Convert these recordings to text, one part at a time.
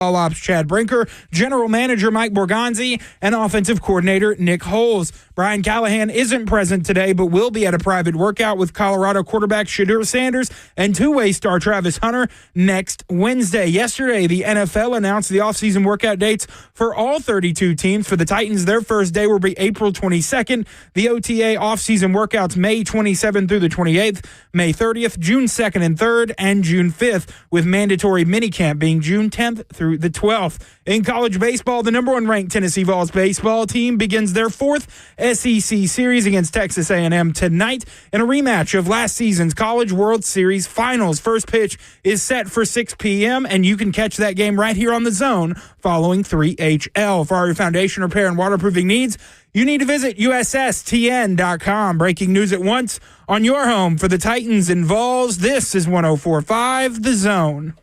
Ops Chad Brinker, General Manager Mike Borgonzi, and Offensive Coordinator Nick Holes. Brian Callahan isn't present today, but will be at a private workout with Colorado quarterback Shadur Sanders and two-way star Travis Hunter next Wednesday. Yesterday, the NFL announced the offseason workout dates for all 32 teams. For the Titans, their first day will be April 22nd. The OTA offseason workouts May 27th through the 28th, May 30th, June 2nd and 3rd, and June 5th, with mandatory minicamp being June 10th through the 12th. In college baseball, the number one ranked Tennessee Vols baseball team begins their fourth SEC series against Texas A&M tonight in a rematch of last season's College World Series finals. First pitch is set for 6 p.m., and you can catch that game right here on the Zone following 3HL. For all your foundation repair and waterproofing needs, you need to visit USSTN.com. Breaking news at once on your home for the Titans and Vols. This is 104.5 The Zone.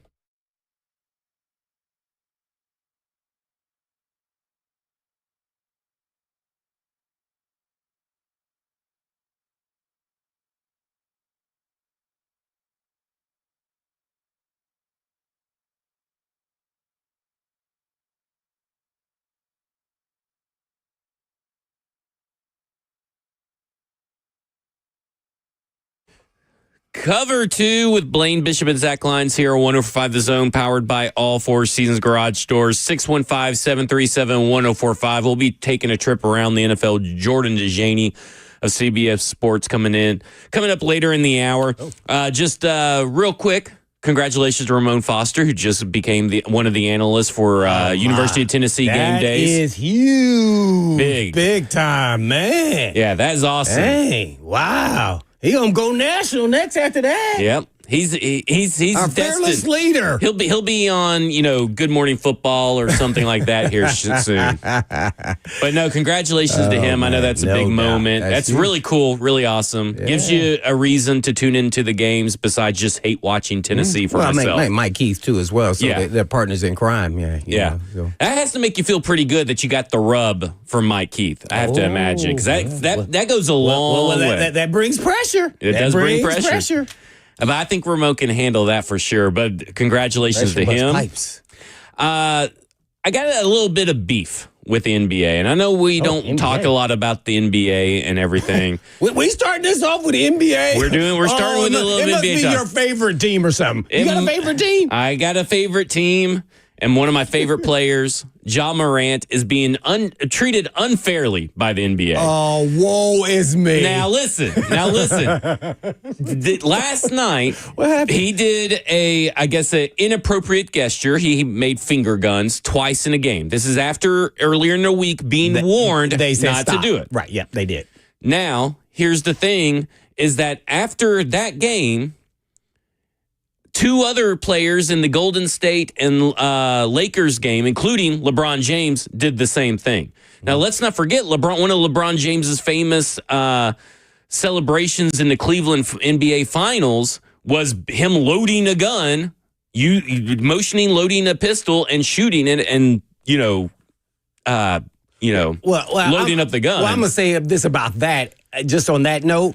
Cover 2 with Blaine Bishop and Zach Lyons here on 104.5 The Zone, powered by All Four Seasons Garage Stores, 615-737-1045. We'll be taking a trip around the NFL. Jordan DeJaney of CBS Sports coming up later in the hour. Just real quick, congratulations to Ramon Foster, who just became one of the analysts for University of Tennessee game days. That is huge. Big time, man. Yeah, that is awesome. Dang, wow. He gonna go national next after that. Yep. He's our fearless leader. He'll be on, Good Morning Football or something like that here soon. But no, congratulations to him. I know that's a big moment. That's really cool, really awesome. Yeah. Gives you a reason to tune into the games besides just hate watching Tennessee for myself. Mike Keith too as well. So they're partners in crime. Yeah. That has to make you feel pretty good that you got the rub from Mike Keith. I have to imagine, because that goes a long way. That brings pressure. It does bring pressure. But I think Ramon can handle that for sure. But congratulations to him. I got a little bit of beef with the NBA, and I know we don't talk a lot about the NBA and everything. We starting this off with the NBA. We're starting with a little bit of NBA. It must be your favorite team or something. You got a favorite team? I got a favorite team, and one of my favorite players, Ja Morant, is being treated unfairly by the NBA. Oh, woe is me. Now listen. Last night, what happened? He did an inappropriate gesture. He made finger guns twice in a game. This is after earlier in the week being warned not to do it. Right, yeah, they did. Now, here's the thing, is that after that game, two other players in the Golden State and Lakers game, including LeBron James, did the same thing. Now, let's not forget, one of LeBron James's famous celebrations in the Cleveland NBA Finals was him loading a gun, loading a pistol and shooting it, and loading up the gun. Well, I'm gonna say this about that. Just on that note,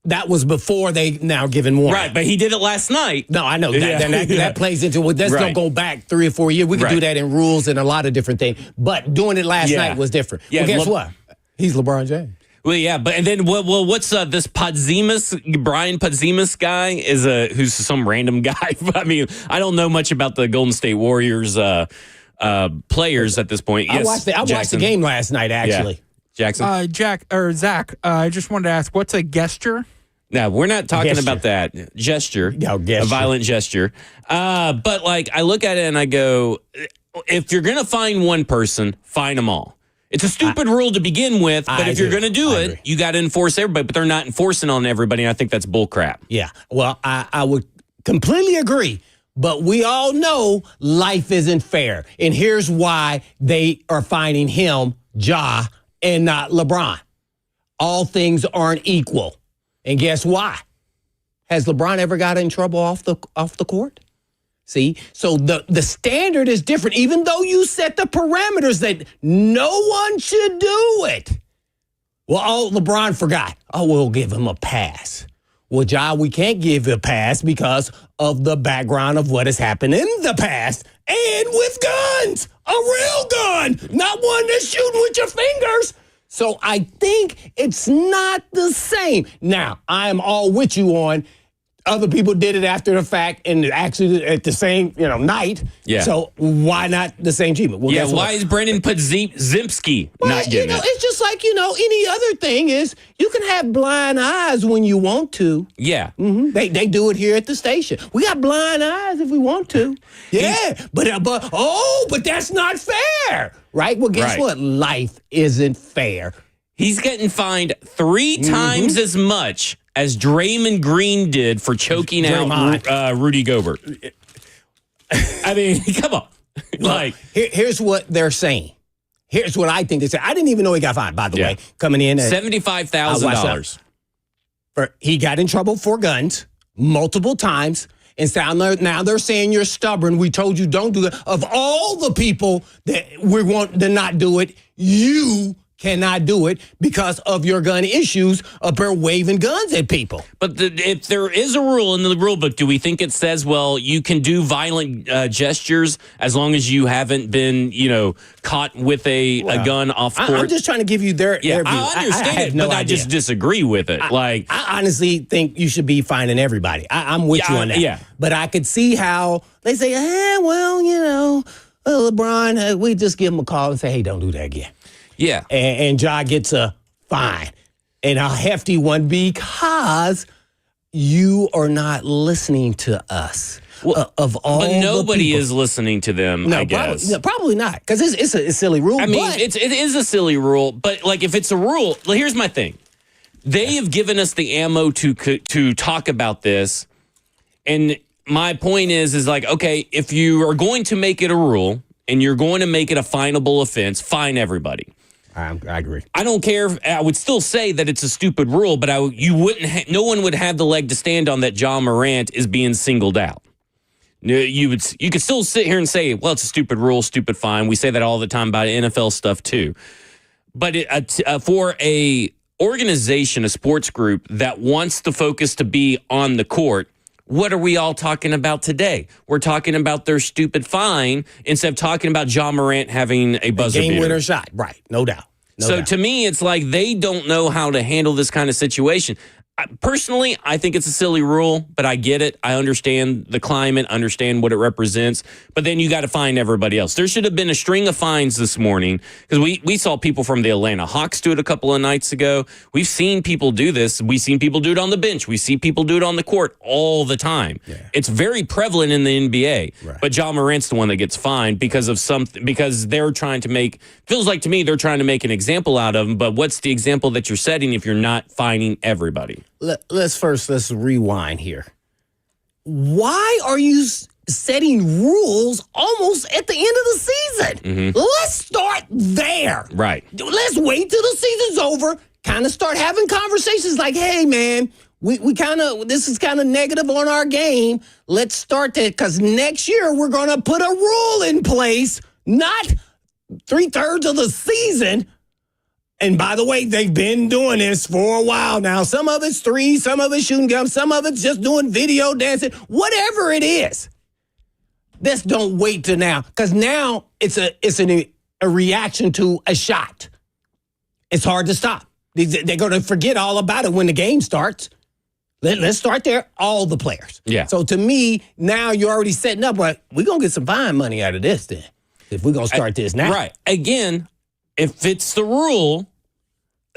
that was before they now given warning. Right, but he did it last night. No, I know. That plays into it. Let's don't go back 3 or 4 years. We could do that in rules and a lot of different things. But doing it last night was different. Yeah, well, guess what? He's LeBron James. Well, yeah, but and then what's this Brian Podzemus guy who's some random guy. I mean, I don't know much about the Golden State Warriors players at this point. I watched the game last night, actually. Yeah. Jackson? Zach, I just wanted to ask, what's a gesture? No, we're not talking about that. Gesture. No, gesture. A violent gesture. But I look at it and I go, if you're going to fine one person, fine them all. It's a stupid rule to begin with, but if you're going to do it, you got to enforce everybody. But they're not enforcing on everybody, and I think that's bull crap. Yeah. Well, I would completely agree. But we all know life isn't fair. And here's why they are fining him, Ja, and not LeBron. All things aren't equal. And guess why? Has LeBron ever got in trouble off the court? See? So the standard is different. Even though you set the parameters that no one should do it. Well, LeBron forgot. We'll give him a pass. Well, Ja, we can't give a pass because of the background of what has happened in the past and with guns, a real gun, not one that's shooting with your fingers. So I think it's not the same. Now, I am all with you on other people did it after the fact and actually at the same, night. Yeah. So why not the same treatment? Well, why is Brendan Zimpsky not getting it? It's just like, any other thing is you can have blind eyes when you want to. Yeah. Mm-hmm. They do it here at the station. We got blind eyes if we want to. Yeah. But that's not fair. Right? Well, guess what? Life isn't fair. He's getting fined 3 times as much as Draymond Green did for choking out Rudy Gobert. I mean, come on. Here's what they're saying. Here's what I think they say. I didn't even know he got fined, by the way, coming in. $75,000. He got in trouble for guns multiple times. And so now they're saying you're stubborn. We told you don't do that. Of all the people that we want to not do it, you cannot do it because of your gun issues up there waving guns at people. But if there is a rule in the rule book, do we think it says, well, you can do violent gestures as long as you haven't been, caught with a gun off court? I'm just trying to give you their view. I understand I just disagree with it. I honestly think you should be fining everybody. I'm with you on that. Yeah. But I could see how they say, LeBron, we just give him a call and say, hey, don't do that again. Yeah. And Ja gets a fine, and a hefty one, because you are not listening to us. Well, of all but nobody the is listening to them, I guess. Probably not, because it's a silly rule. I mean, it is a silly rule, but if it's a rule, here's my thing. They have given us the ammo to talk about this, and my point is okay, if you are going to make it a rule and you're going to make it a finable offense, fine everybody. I agree. I don't care. I would still say that it's a stupid rule, but no one would have the leg to stand on that Ja Morant is being singled out. You could still sit here and say, well, it's a stupid rule, stupid fine. We say that all the time about NFL stuff too. But for a organization, a sports group that wants the focus to be on the court, what are we all talking about today? We're talking about their stupid fine instead of talking about Ja Morant having a buzzer beater. Game winner shot, right? No doubt. To me, it's like they don't know how to handle this kind of situation. Personally, I think it's a silly rule, but I get it. I understand the climate, understand what it represents. But then you got to fine everybody else. There should have been a string of fines this morning because we saw people from the Atlanta Hawks do it a couple of nights ago. We've seen people do this. We've seen people do it on the bench. We see people do it on the court all the time. Yeah. It's very prevalent in the NBA. Right. But Ja Morant's the one that gets fined because they're trying to feels like to me they're trying to make an example out of him. But what's the example that you're setting if you're not fining everybody? Let's rewind here. Why are you setting rules almost at the end of the season? Mm-hmm. Let's start there. Right. Let's wait till the season's over. Kind of start having conversations like, hey, man, this is kind of negative on our game. Let's start that because next year we're going to put a rule in place, not 3/3 of the season. And by the way, they've been doing this for a while now. Some of it's threes, some of it's shooting guns, some of it's just doing video dancing, whatever it is. Just don't wait till now, because now it's a reaction to a shot. It's hard to stop. They're going to forget all about it when the game starts. Let's start there, all the players. Yeah. So to me, now you're already setting up, we're going to get some fine money out of this then, if we're going to start this now. Right. Again, if it's the rule,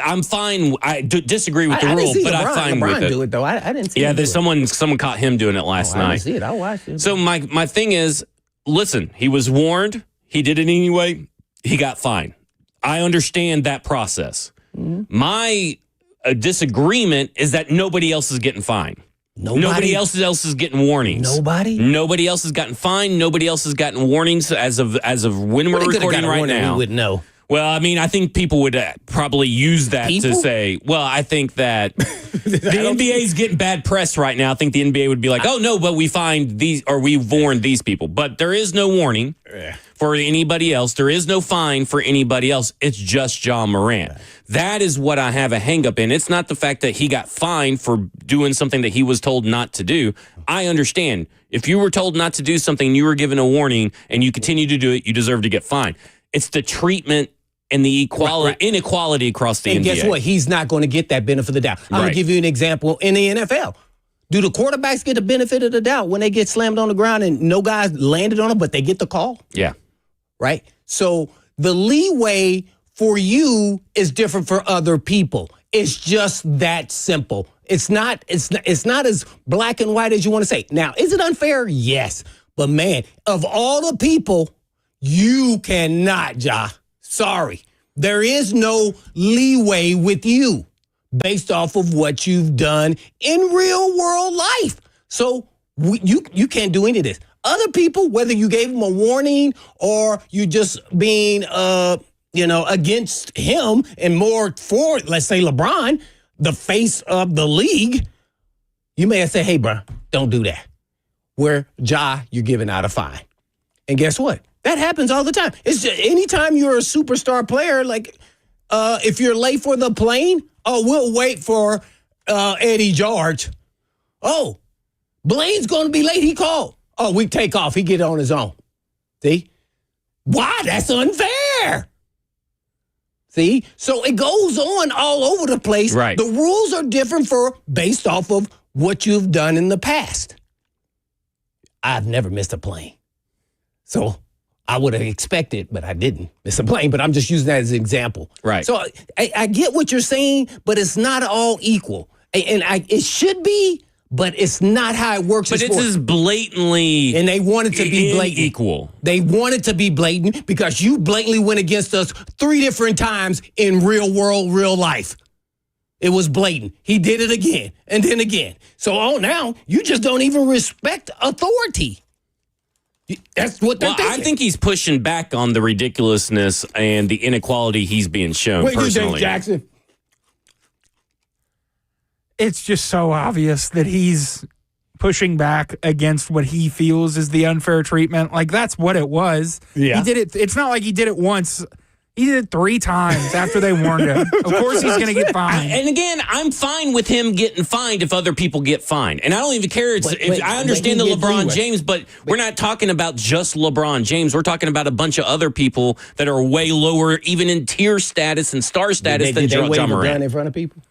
I'm fine. I disagree with the rule, but I'm fine with it. Do it though. I didn't see. Yeah, there's someone caught him doing it last night. I didn't see it. I watched it. So my thing is, listen, he was warned. He did it anyway. He got fined. I understand that process. Mm-hmm. My disagreement is that nobody else is getting fined. Nobody else is getting warnings. Nobody else has gotten fined. Nobody else has gotten warnings as of when we're recording right now. We would know. Well, I mean, I think people would probably use that to People? say, well, I think that the NBA is getting bad press right now. I think the NBA would be like, oh, no, but we find these, or we've warned these people. But there is no warning for anybody else. There is no fine for anybody else. It's just John Morant. That is what I have a hang up in. It's not the fact that he got fined for doing something that he was told not to do. I understand. If you were told not to do something, you were given a warning, and you continue to do it, you deserve to get fined. It's the treatment and the inequality across the NBA. And guess what? He's not going to get that benefit of the doubt. I'm going to give you an example in the NFL. Do the quarterbacks get the benefit of the doubt when they get slammed on the ground and no guys landed on them, but they get the call? Yeah. Right? So the leeway for you is different for other people. It's just that simple. It's not as black and white as you want to say. Now, is it unfair? Yes. But man, of all the people, you cannot, Ja. Sorry. There is no leeway with you based off of what you've done in real world life. So you can't do any of this. Other people, whether you gave them a warning or you just being against him and more for, let's say, LeBron, the face of the league, you may have said, hey, bro, don't do that. Where, Ja, you're giving out a fine. And guess what? That happens all the time. It's just anytime you're a superstar player, like if you're late for the plane, we'll wait for Eddie George. Oh, Blaine's going to be late. He called. Oh, we take off. He get on his own. See? Why? That's unfair. See? So it goes on all over the place. Right. The rules are different based off of what you've done in the past. I've never missed a plane. So I would have expected, but I didn't miss a plane. But I'm just using that as an example. Right. So I get what you're saying, but it's not all equal. And it should be, but it's not how it works. But it's as blatantly and they want it to be blatant. Equal. They want it to be blatant because you blatantly went against us 3 different times in real world, real life. It was blatant. He did it again and then again. So now you just don't even respect authority. That's what they're thinking. I think he's pushing back on the ridiculousness and the inequality he's being shown What do you personally. think, Jackson? It's just so obvious that he's pushing back against what he feels is the unfair treatment. Like, that's what it was. Yeah. He did it. It's not like he did it once. He did it 3 times after they warned him. Of course he's going to get fined. And again, I'm fine with him getting fined if other people get fined. And I don't even care. I understand the LeBron James, but we're not talking about just LeBron James. We're talking about a bunch of other people that are way lower, even in tier status and star status than John Morant. In front of people?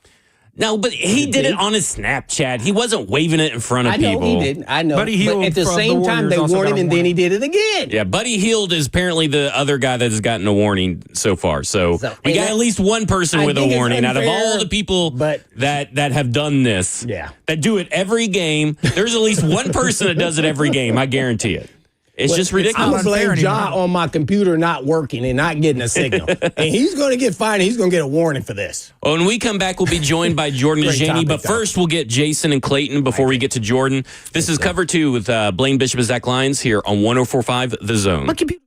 No, but he did it on his Snapchat. He wasn't waving it in front of people. He didn't. I know. Buddy Hield but at the from same the time, Warriors they also warned got him, a and then he did it again. Yeah, Buddy Hield is apparently the other guy that has gotten a warning so far. So we got at least one person with a warning out of all the people that have done this. Yeah. That do it every game. There's at least one person that does it every game. I guarantee it. It's just ridiculous. I'm going to blame Unfair Ja anymore. on my computer not working and not getting a signal. And he's going to get fined. He's going to get a warning for this. When we come back, we'll be joined by Jordan Great Ajani. topic, But though. first, we'll get Jason and Clayton before we get to Jordan. This is Cover 2 with Blaine Bishop and Zach Lyons here on 104.5 The Zone. My computer.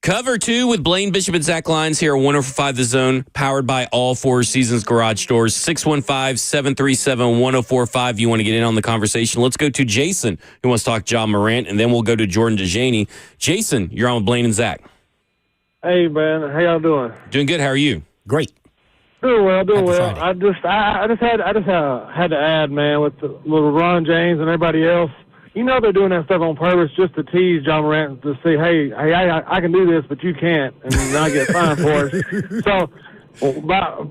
Cover 2 with Blaine Bishop and Zach Lyons here on 104.5 The Zone, powered by all Four Seasons Garage Doors. 615-737-1045. You want to get in on the conversation. Let's go to Jason, who wants to talk Ja Morant, and then we'll go to Jordan DeJaney. Jason, you're on with Blaine and Zach. Hey, man. How y'all doing? Doing good. How are you? Great. Doing well. Friday. I just had to add, man, with LeBron James and everybody else. You know they're doing that stuff on purpose just to tease Ja Morant to say, hey, I can do this, but you can't, and not get fined for it. So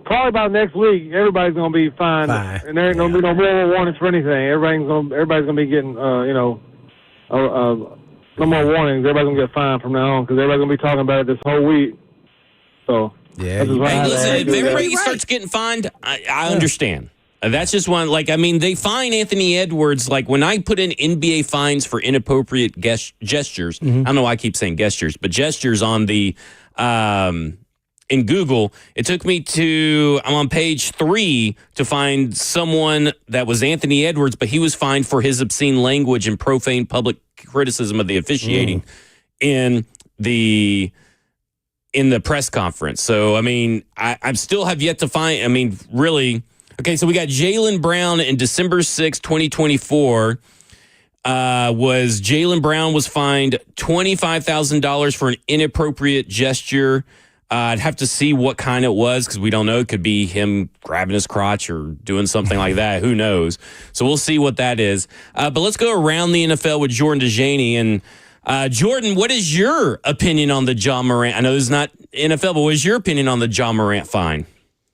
probably by next week, everybody's going to be fined, and there ain't going to be no more warnings for anything. Everybody's going to be getting, no more warnings. Everybody's going to get fined from now on because everybody's going to be talking about it this whole week. So yeah. Hey, listen, if everybody starts getting fined, I understand. That's just one, they fine Anthony Edwards. Like, when I put in NBA fines for inappropriate gestures, I don't know why I keep saying gestures, but gestures on the, in Google, it took me I'm on page 3 to find someone that was Anthony Edwards, but he was fined for his obscene language and profane public criticism of the officiating in the press conference. So, I still have yet to find, really. Okay, so we got Jaylen Brown in December 6, 2024. Jaylen Brown was fined $25,000 for an inappropriate gesture. I'd have to see what kind it was because we don't know. It could be him grabbing his crotch or doing something like that. Who knows? So we'll see what that is. But let's go around the NFL with Jordan DeJaney. And Jordan, what is your opinion on the Ja Morant? I know this is not NFL, but what is your opinion on the Ja Morant fine?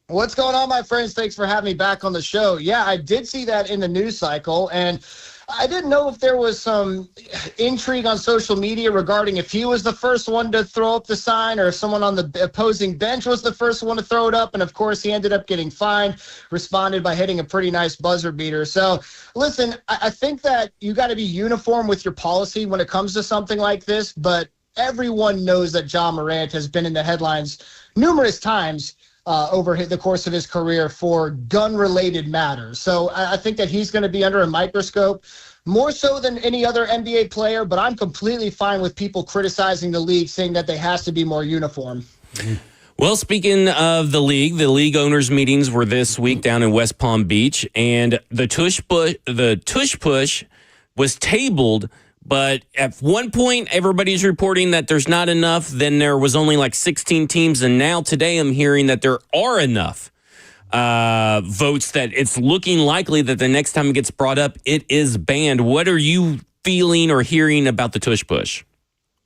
What's going on, my friends? Thanks for having me back on the show. Yeah, I did see that in the news cycle, and I didn't know if there was some intrigue on social media regarding if he was the first one to throw up the sign or if someone on the opposing bench was the first one to throw it up. And, of course, he ended up getting fined, responded by hitting a pretty nice buzzer beater. So, listen, I think that you got to be uniform with your policy when it comes to something like this, but everyone knows that Ja Morant has been in the headlines numerous times over the course of his career for gun-related matters. So I think that he's going to be under a microscope more so than any other NBA player, but I'm completely fine with people criticizing the league, saying that they has to be more uniform. Well, speaking of the league owners' meetings were this week down in West Palm Beach, and the tush push was tabled. But at one point, everybody's reporting that there's not enough. Then there was only like 16 teams. And now today I'm hearing that there are enough votes that it's looking likely that the next time it gets brought up, it is banned. What are you feeling or hearing about the tush push?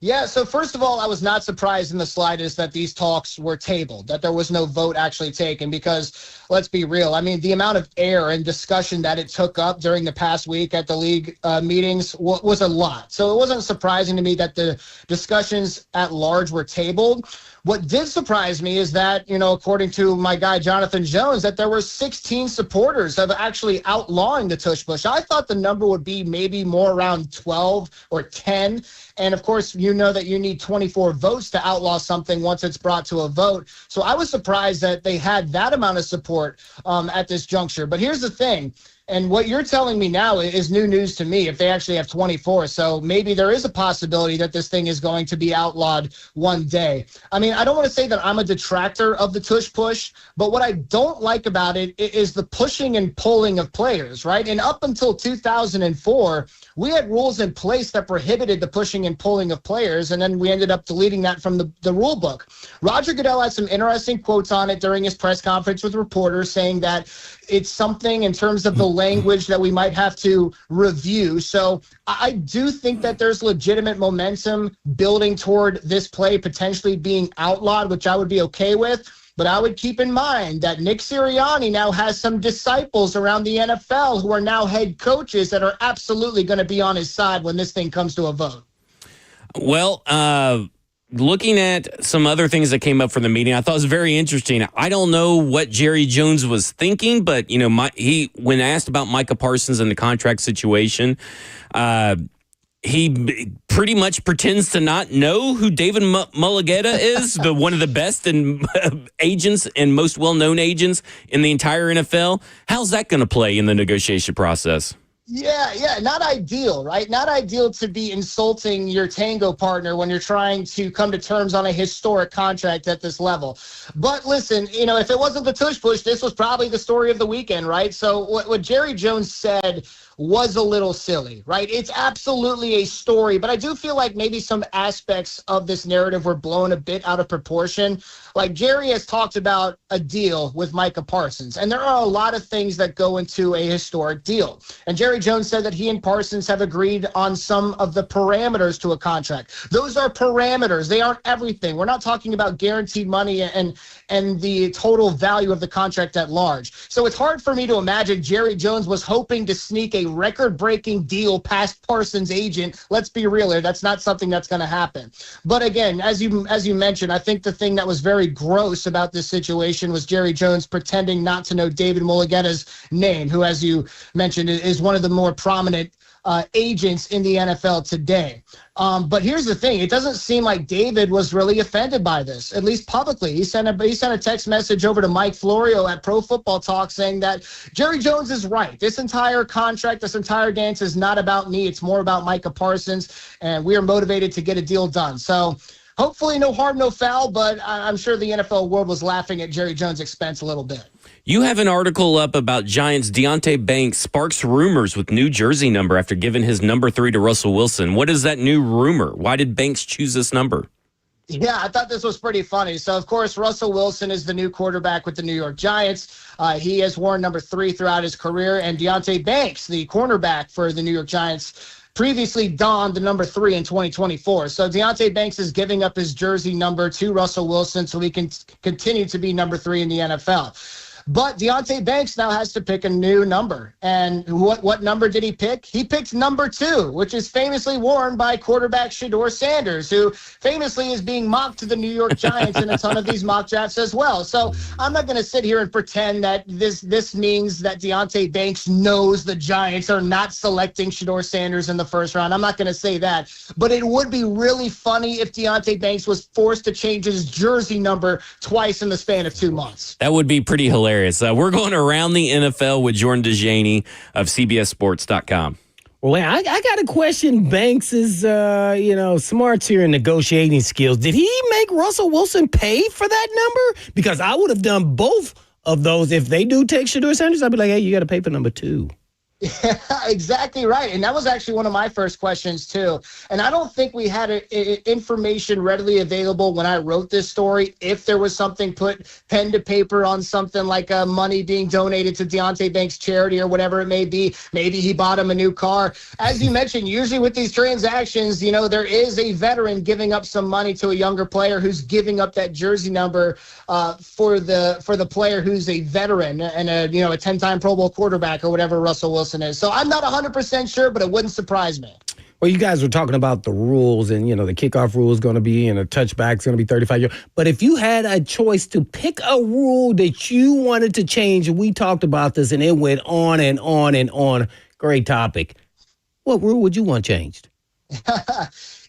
Yeah, so first of all, I was not surprised in the slightest that these talks were tabled, that there was no vote actually taken because, let's be real, the amount of air and discussion that it took up during the past week at the league meetings was a lot. So it wasn't surprising to me that the discussions at large were tabled. What did surprise me is that, according to my guy Jonathan Jones, that there were 16 supporters of actually outlawing the tush push. I thought the number would be maybe more around 12 or 10. And, of course, you know that you need 24 votes to outlaw something once it's brought to a vote. So I was surprised that they had that amount of support at this juncture. But here's the thing. And what you're telling me now is new news to me if they actually have 24. So maybe there is a possibility that this thing is going to be outlawed one day. I don't want to say that I'm a detractor of the tush push, but what I don't like about it is the pushing and pulling of players, right? And up until 2004, we had rules in place that prohibited the pushing and pulling of players, and then we ended up deleting that from the rule book. Roger Goodell had some interesting quotes on it during his press conference with reporters saying that it's something in terms of the language that we might have to review. So I do think that there's legitimate momentum building toward this play potentially being outlawed, which I would be okay with. But I would keep in mind that Nick Sirianni now has some disciples around the NFL who are now head coaches that are absolutely going to be on his side when this thing comes to a vote. Well, looking at some other things that came up from the meeting, I thought it was very interesting. I don't know what Jerry Jones was thinking, but when asked about Micah Parsons and the contract situation, he pretty much pretends to not know who David Mulugheta is, one of the best agents and most well-known agents in the entire NFL. How's that going to play in the negotiation process? Yeah, not ideal, right? Not ideal to be insulting your tango partner when you're trying to come to terms on a historic contract at this level. But listen, if it wasn't the tush push, this was probably the story of the weekend, right? So what Jerry Jones said was a little silly, right? It's absolutely a story, but I do feel like maybe some aspects of this narrative were blown a bit out of proportion. Like Jerry has talked about a deal with Micah Parsons, and there are a lot of things that go into a historic deal. And Jerry Jones said that he and Parsons have agreed on some of the parameters to a contract. Those are parameters. They aren't everything. We're not talking about guaranteed money and the total value of the contract at large. So it's hard for me to imagine Jerry Jones was hoping to sneak a record-breaking deal past Parsons' agent. Let's be real here. That's not something that's going to happen. But again, as you mentioned, I think the thing that was very gross about this situation was Jerry Jones pretending not to know David Mulugheta's name, who, as you mentioned, is one of the more prominent agents in the NFL today. But here's the thing. It doesn't seem like David was really offended by this, at least publicly. He sent a text message over to Mike Florio at Pro Football Talk saying that Jerry Jones is right. This entire contract, this entire dance is not about me. It's more about Micah Parsons, and we are motivated to get a deal done. So hopefully no harm, no foul, but I'm sure the NFL world was laughing at Jerry Jones' expense a little bit. You have an article up about Giants' Deonte Banks sparks rumors with new jersey number after giving his number 3 to Russell Wilson. What is that new rumor? Why did Banks choose this number? Yeah, I thought this was pretty funny. So, of course, Russell Wilson is the new quarterback with the New York Giants. He has worn number 3 throughout his career. And Deonte Banks, the cornerback for the New York Giants, previously donned the number 3 in 2024. So Deonte Banks is giving up his jersey number to Russell Wilson so he can continue to be number 3 in the NFL. But Deonte Banks now has to pick a new number. And what number did he pick? He picked number 2, which is famously worn by quarterback Shedeur Sanders, who famously is being mocked to the New York Giants in a ton of these mock drafts as well. So I'm not going to sit here and pretend that this means that Deonte Banks knows the Giants are not selecting Shedeur Sanders in the first round. I'm not going to say that. But it would be really funny if Deonte Banks was forced to change his jersey number twice in the span of 2 months. That would be pretty hilarious. We're going around the NFL with Jordan DeJaney of CBSSports.com. Well, I got to question Banks's, smarts here and negotiating skills. Did he make Russell Wilson pay for that number? Because I would have done both of those. If they do take Shedeur Sanders, I'd be like, hey, you got to pay for number 2. Yeah, exactly right. And that was actually one of my first questions, too. And I don't think we had information readily available when I wrote this story. If there was something put pen to paper on something like money being donated to Deonte Banks charity or whatever it may be, maybe he bought him a new car. As you mentioned, usually with these transactions, there is a veteran giving up some money to a younger player who's giving up that jersey number for the player who's a veteran and a 10-time Pro Bowl quarterback or whatever Russell Wilson is. So I'm not 100% sure, but it wouldn't surprise me. Well, you guys were talking about the rules and, the kickoff rule is going to be and a touchback is going to be 35 yards. But if you had a choice to pick a rule that you wanted to change, and we talked about this and it went on and on and on, great topic. What rule would you want changed?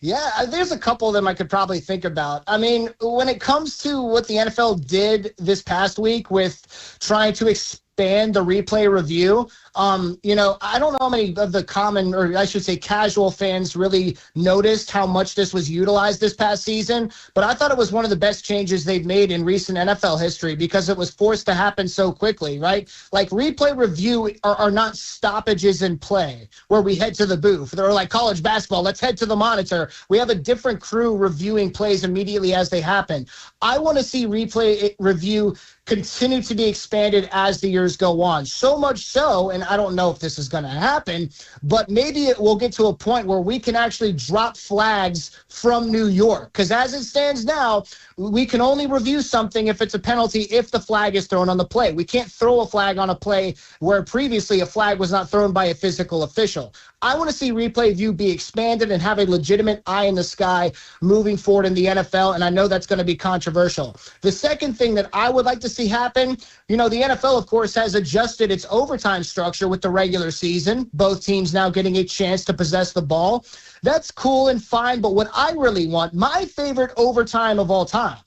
Yeah, there's a couple of them I could probably think about. I mean, when it comes to what the NFL did this past week with trying to expand the replay review, I don't know how many of the common, or I should say casual fans really noticed how much this was utilized this past season, but I thought it was one of the best changes they've made in recent NFL history because it was forced to happen so quickly, right? Like replay review are not stoppages in play where we head to the booth. They're like college basketball. Let's head to the monitor. We have a different crew reviewing plays immediately as they happen. I want to see replay review continue to be expanded as the years go on. So much so, and I don't know if this is going to happen, but maybe it will get to a point where we can actually drop flags from New York. Because as it stands now, we can only review something if it's a penalty if the flag is thrown on the play. We can't throw a flag on a play where previously a flag was not thrown by a physical official. I want to see replay view be expanded and have a legitimate eye in the sky moving forward in the NFL, and I know that's going to be controversial. The second thing that I would like to see happen, the NFL, of course, has adjusted its overtime structure with the regular season, both teams now getting a chance to possess the ball. That's cool and fine, but what I really want, my favorite overtime of all time,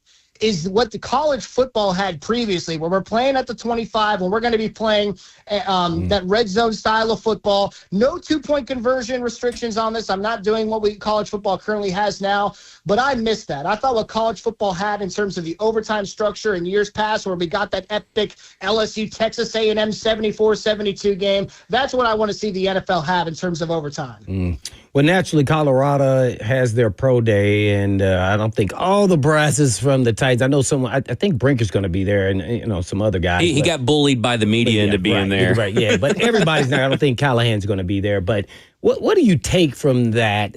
is what the college football had previously, where we're playing at the 25, when we're going to be playing that red zone style of football. No 2-point conversion restrictions on this. I'm not doing what college football currently has now, but I missed that. I thought what college football had in terms of the overtime structure in years past, where we got that epic LSU Texas A&M 74-72 game, that's what I want to see the NFL have in terms of overtime. Well, naturally, Colorado has their pro day, and I don't think all the brass is from the Titans. I know someone. I think Brinker's going to be there, and some other guys. He got bullied by the media into being there. Right, yeah. But everybody's there. I don't think Callahan's going to be there. But what do you take from that,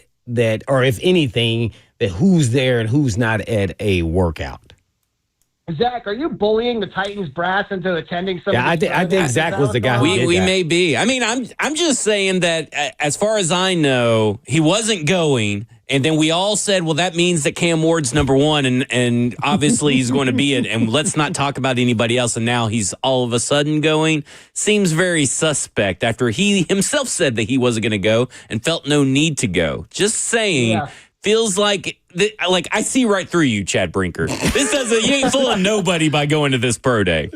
or if anything, that who's there and who's not at a workout? Zach, are you bullying the Titans brass into attending some? Yeah, I think Zach was the guy who did we that. may be. I mean, I'm just saying that as far as I know, he wasn't going. And then we all said, well, that means that Cam Ward's number one, and obviously he's going to be it. And let's not talk about anybody else. And now he's all of a sudden going. Seems very suspect after he himself said that he wasn't going to go and felt no need to go. Just saying. Yeah. Feels like I see right through you, Chad Brinker. You ain't fooling nobody by going to this pro day.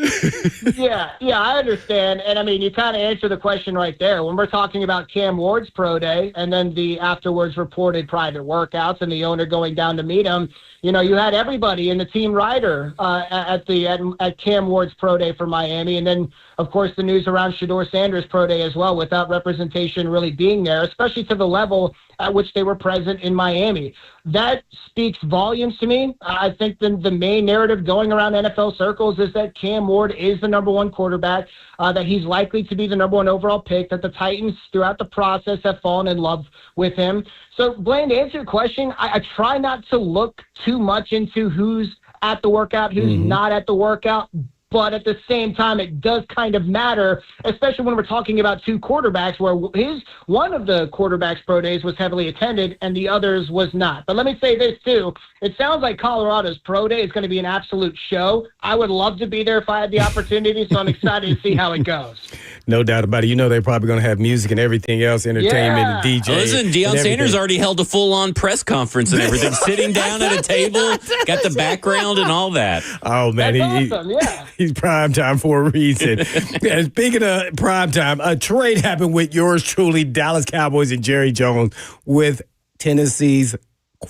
Yeah, I understand. And I mean, you kind of answer the question right there. When we're talking about Cam Ward's pro day and then the afterwards reported private workouts and the owner going down to meet him, you had everybody in the team rider at Cam Ward's pro day for Miami. And then, of course, the news around Shedeur Sanders' pro day as well, without representation really being there, especially to the level at which they were present in Miami. That speaks volumes to me. I think the main narrative going around NFL circles is that Cam Ward is the number one quarterback, that he's likely to be the number one overall pick, that the Titans throughout the process have fallen in love with him. So, Blaine, to answer your question, I try not to look too much into who's at the workout, who's not at the workout. But at the same time, it does kind of matter, especially when we're talking about two quarterbacks, where one of the quarterbacks' pro days was heavily attended and the others was not. But let me say this, too. It sounds like Colorado's pro day is going to be an absolute show. I would love to be there if I had the opportunity, so I'm excited to see how it goes. No doubt about it. They're probably going to have music and everything else, entertainment and DJ. Listen, Deion Sanders already held a full-on press conference and everything, sitting down at a table, got the background and all that. Oh, man. That's awesome, yeah. He's prime time for a reason. And speaking of prime time, a trade happened with yours truly, Dallas Cowboys and Jerry Jones, with Tennessee's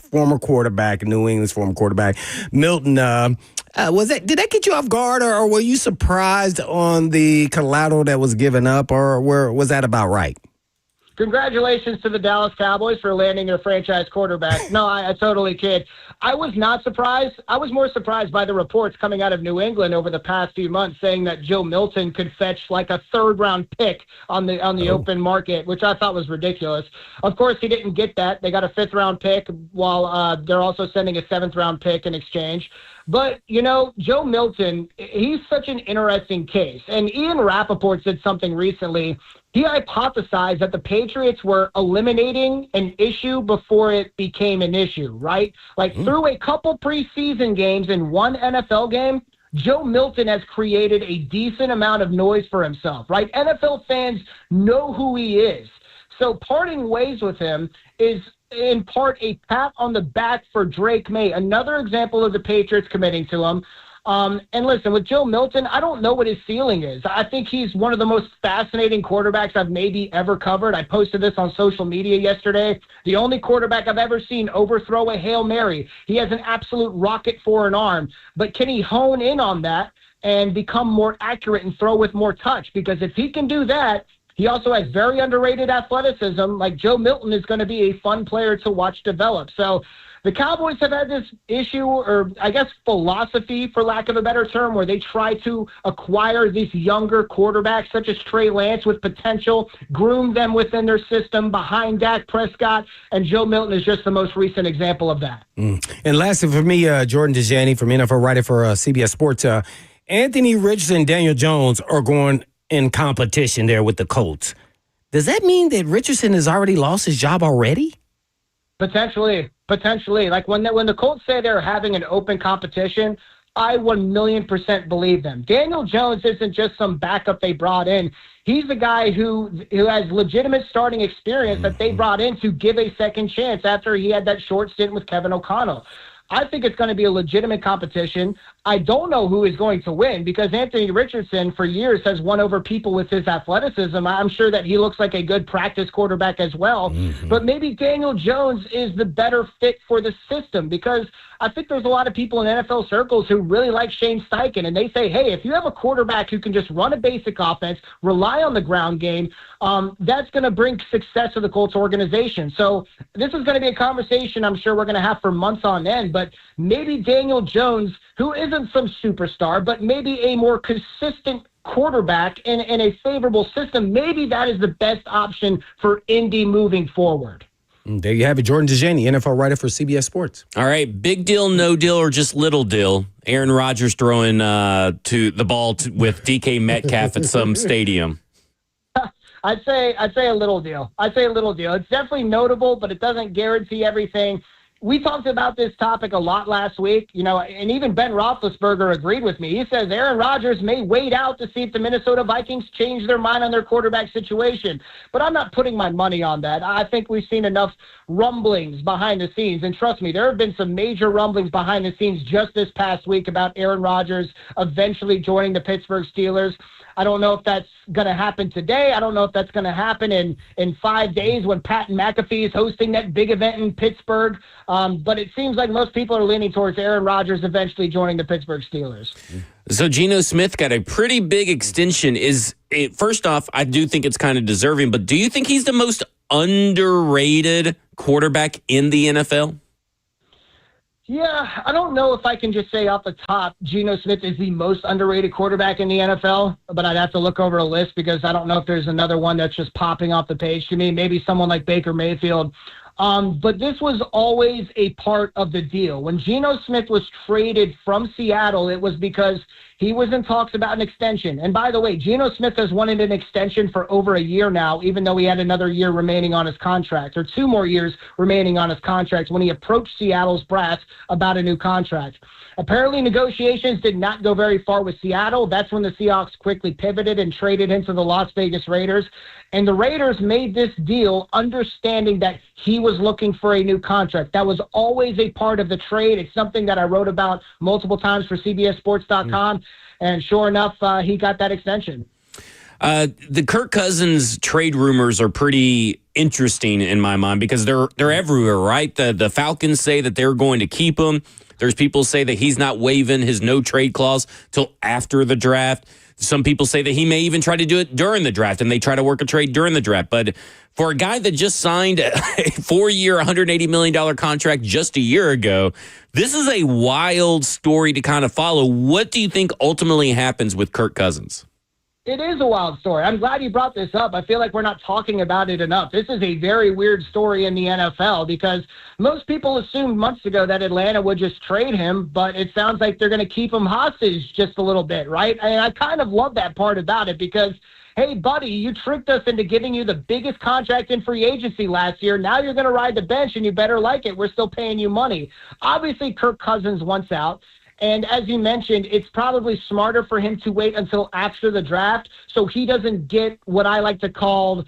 former quarterback, New England's former quarterback, Milton. Did that get you off guard, or were you surprised on the collateral that was given up, or was that about right? Congratulations to the Dallas Cowboys for landing their franchise quarterback. No, I totally kid. I was not surprised. I was more surprised by the reports coming out of New England over the past few months saying that Joe Milton could fetch like a third-round pick on the open market, which I thought was ridiculous. Of course, he didn't get that. They got a fifth-round pick while they're also sending a seventh-round pick in exchange. But, Joe Milton, he's such an interesting case. And Ian Rappaport said something recently. He hypothesized that the Patriots were eliminating an issue before it became an issue, right? Like through a couple preseason games and one NFL game, Joe Milton has created a decent amount of noise for himself, right? NFL fans know who he is. So parting ways with him is in part a pat on the back for Drake May, another example of the Patriots committing to him. And listen, with Joe Milton, I don't know what his ceiling is. I think he's one of the most fascinating quarterbacks I've maybe ever covered. I posted this on social media yesterday. The only quarterback I've ever seen overthrow a Hail Mary. He has an absolute rocket for an arm. But can he hone in on that and become more accurate and throw with more touch? Because if he can do that, he also has very underrated athleticism. Like Joe Milton is going to be a fun player to watch develop. So the Cowboys have had this issue, or I guess philosophy, for lack of a better term, where they try to acquire these younger quarterbacks such as Trey Lance with potential, groom them within their system behind Dak Prescott, and Joe Milton is just the most recent example of that. And lastly for me, Jordan DeJani from NFL writer for CBS Sports, Anthony Richardson and Daniel Jones are going in competition there with the Colts. Does that mean that Richardson has already lost his job already? Potentially. Like when the Colts say they're having an open competition, I 1,000,000% believe them. Daniel Jones isn't just some backup they brought in. He's the guy who has legitimate starting experience that they brought in to give a second chance after he had that short stint with Kevin O'Connell. I think it's going to be a legitimate competition. I don't know who is going to win because Anthony Richardson for years has won over people with his athleticism. I'm sure that he looks like a good practice quarterback as well. But maybe Daniel Jones is the better fit for the system because I think there's a lot of people in NFL circles who really like Shane Steichen, and they say, hey, if you have a quarterback who can just run a basic offense, rely on the ground game, that's going to bring success to the Colts organization. So this is going to be a conversation I'm sure we're going to have for months on end, but maybe Daniel Jones, who isn't some superstar, but maybe a more consistent quarterback in a favorable system, maybe that is the best option for Indy moving forward. There you have it. Jordan DeJaney, NFL writer for CBS Sports. All right, big deal, no deal, or just little deal. Aaron Rodgers throwing to the ball with DK Metcalf at some stadium. I'd say a little deal. It's definitely notable, but it doesn't guarantee everything. We talked about this topic a lot last week, and even Ben Roethlisberger agreed with me. He says Aaron Rodgers may wait out to see if the Minnesota Vikings change their mind on their quarterback situation. But I'm not putting my money on that. I think we've seen enough rumblings behind the scenes. And trust me, there have been some major rumblings behind the scenes just this past week about Aaron Rodgers eventually joining the Pittsburgh Steelers. I don't know if that's going to happen today. I don't know if that's going to happen in 5 days when Pat McAfee is hosting that big event in Pittsburgh. But it seems like most people are leaning towards Aaron Rodgers eventually joining the Pittsburgh Steelers. So Geno Smith got a pretty big extension. First off, I do think it's kind of deserving, but do you think he's the most underrated quarterback in the NFL? Yeah, I don't know if I can just say off the top Geno Smith is the most underrated quarterback in the NFL, but I'd have to look over a list because I don't know if there's another one that's just popping off the page to me. Maybe someone like Baker Mayfield. But this was always a part of the deal. When Geno Smith was traded from Seattle, it was because he was in talks about an extension. And by the way, Geno Smith has wanted an extension for over a year now, even though he had another year remaining on his contract, or 2 more years remaining on his contract when he approached Seattle's brass about a new contract. Apparently, negotiations did not go very far with Seattle. That's when the Seahawks quickly pivoted and traded him to the Las Vegas Raiders. And the Raiders made this deal understanding that he was looking for a new contract. That was always a part of the trade. It's something that I wrote about multiple times for CBSSports.com. And sure enough, he got that extension. The Kirk Cousins trade rumors are pretty interesting in my mind because they're everywhere, right? The Falcons say that they're going to keep him. There's people say that he's not waiving his no trade clause till after the draft. Some people say that he may even try to do it during the draft, and they try to work a trade during the draft. But for a guy that just signed a 4-year, $180 million contract just a year ago, this is a wild story to kind of follow. What do you think ultimately happens with Kirk Cousins? It is a wild story. I'm glad you brought this up. I feel like we're not talking about it enough. This is a very weird story in the NFL because most people assumed months ago that Atlanta would just trade him, but it sounds like they're going to keep him hostage just a little bit, right? And I kind of love that part about it because, hey, buddy, you tricked us into giving you the biggest contract in free agency last year. Now you're going to ride the bench, and you better like it. We're still paying you money. Obviously, Kirk Cousins wants out. And as you mentioned, it's probably smarter for him to wait until after the draft so he doesn't get what I like to call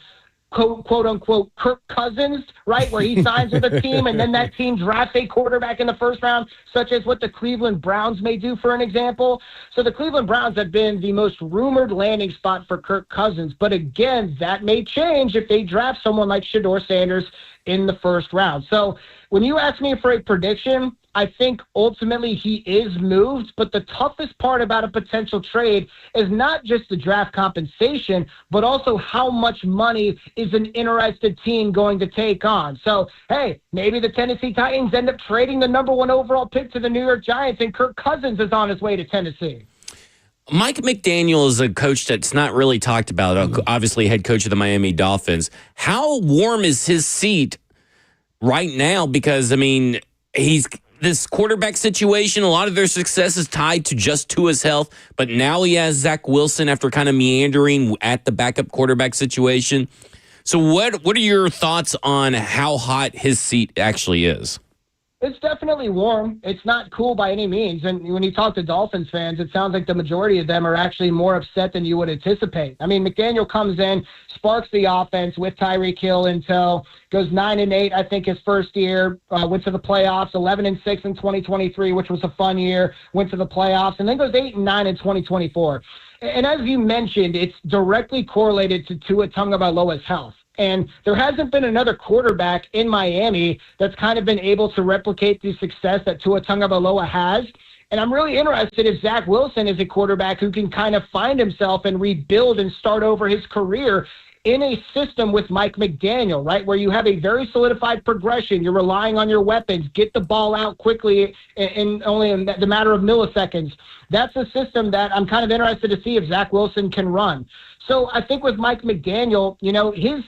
quote unquote Kirk Cousins, right? Where he signs with a team and then that team drafts a quarterback in the first round, such as what the Cleveland Browns may do, for an example. So the Cleveland Browns have been the most rumored landing spot for Kirk Cousins. But again, that may change if they draft someone like Shedeur Sanders in the first round. So when you ask me for a prediction, I think ultimately he is moved, but the toughest part about a potential trade is not just the draft compensation, but also how much money is an interested team going to take on. So, hey, maybe the Tennessee Titans end up trading the number 1 overall pick to the New York Giants, and Kirk Cousins is on his way to Tennessee. Mike McDaniel is a coach that's not really talked about, obviously head coach of the Miami Dolphins. How warm is his seat right now? Because, I mean, this quarterback situation, a lot of their success is tied to just Tua's health, but now he has Zach Wilson after kind of meandering at the backup quarterback situation. So what are your thoughts on how hot his seat actually is? It's definitely warm. It's not cool by any means. And when you talk to Dolphins fans, it sounds like the majority of them are actually more upset than you would anticipate. I mean, McDaniel comes in, sparks the offense with Tyreek Hill until goes 9-8, I think, his first year, went to the playoffs, 11-6 in 2023, which was a fun year, went to the playoffs, and then goes 8-9 in 2024. And as you mentioned, it's directly correlated to Tua Tagovailoa's health. And there hasn't been another quarterback in Miami that's kind of been able to replicate the success that Tua Tagovailoa has. And I'm really interested if Zach Wilson is a quarterback who can kind of find himself and rebuild and start over his career in a system with Mike McDaniel, right, where you have a very solidified progression. You're relying on your weapons, get the ball out quickly in only in the matter of milliseconds. That's a system that I'm kind of interested to see if Zach Wilson can run. So I think with Mike McDaniel, you know, his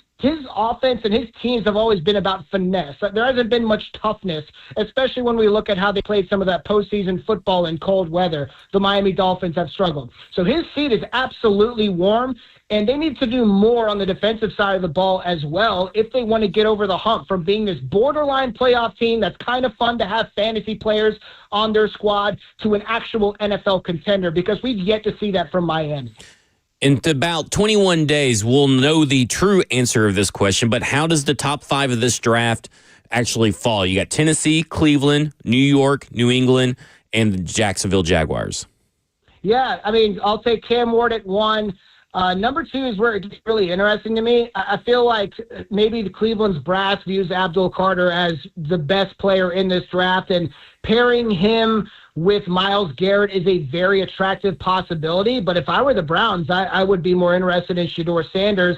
offense and his teams have always been about finesse. There hasn't been much toughness, especially when we look at how they played some of that postseason football in cold weather. The Miami Dolphins have struggled. So his seat is absolutely warm, and they need to do more on the defensive side of the ball as well if they want to get over the hump from being this borderline playoff team that's kind of fun to have fantasy players on their squad to an actual NFL contender, because we've yet to see that from Miami. In about 21 days, we'll know the true answer of this question, but how does the top 5 of this draft actually fall? You got Tennessee, Cleveland, New York, New England, and the Jacksonville Jaguars. Yeah, I mean, I'll take Cam Ward at 1. Number 2 is where it gets really interesting to me. I feel like maybe the Cleveland's brass views Abdul Carter as the best player in this draft, and pairing him with Myles Garrett is a very attractive possibility. But if I were the Browns, I would be more interested in Shedeur Sanders.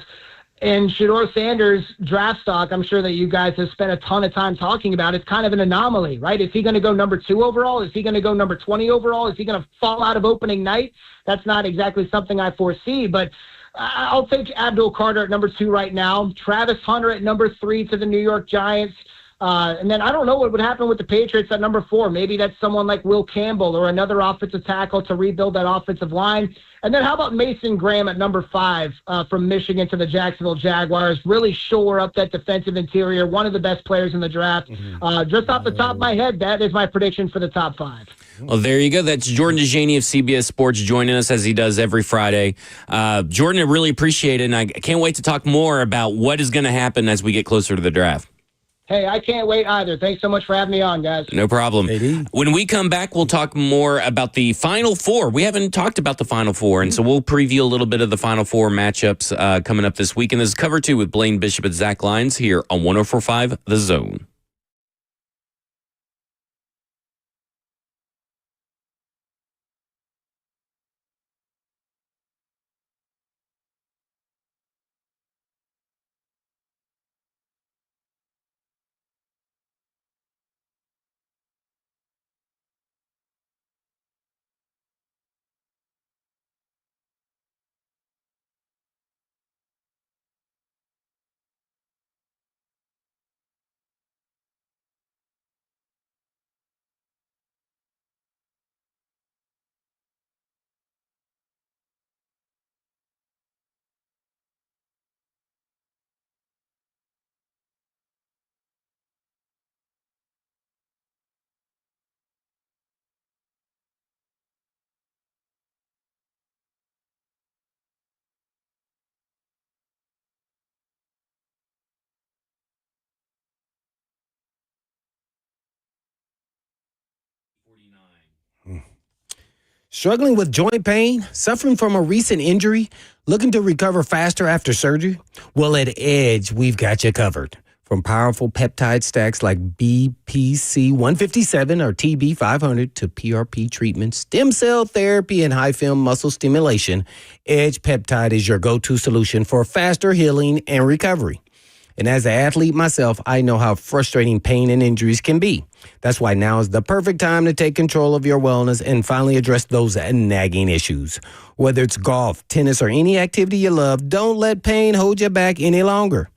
And Shedeur Sanders' draft stock, I'm sure that you guys have spent a ton of time talking about. It's kind of an anomaly, right? Is he going to go number 2 overall? Is he going to go number 20 overall? Is he going to fall out of opening night? That's not exactly something I foresee, but I'll take Abdul Carter at number 2 right now. Travis Hunter at number 3 to the New York Giants. And then I don't know what would happen with the Patriots at number 4. Maybe that's someone like Will Campbell or another offensive tackle to rebuild that offensive line. And then how about Mason Graham at number 5 from Michigan to the Jacksonville Jaguars? Really shore up that defensive interior, one of the best players in the draft. Just off the top of my head, that is my prediction for the top 5. Well, there you go. That's Jordan DeJaney of CBS Sports joining us as he does every Friday. Jordan, I really appreciate it, and I can't wait to talk more about what is going to happen as we get closer to the draft. Hey, I can't wait either. Thanks so much for having me on, guys. No problem. When we come back, we'll talk more about the Final Four. We haven't talked about the Final Four, and so we'll preview a little bit of the Final Four matchups coming up this week. And this is Cover 2 with Blaine Bishop and Zach Lyons here on 104.5 The Zone. Struggling with joint pain, suffering from a recent injury, looking to recover faster after surgery? Well, at Edge, we've got you covered. From powerful peptide stacks like BPC 157 or TB 500 to PRP treatment, stem cell therapy, and high film muscle stimulation, Edge Peptide is your go-to solution for faster healing and recovery. And as an athlete myself, I know how frustrating pain and injuries can be. That's why now is the perfect time to take control of your wellness and finally address those nagging issues. Whether it's golf, tennis, or any activity you love, don't let pain hold you back any longer.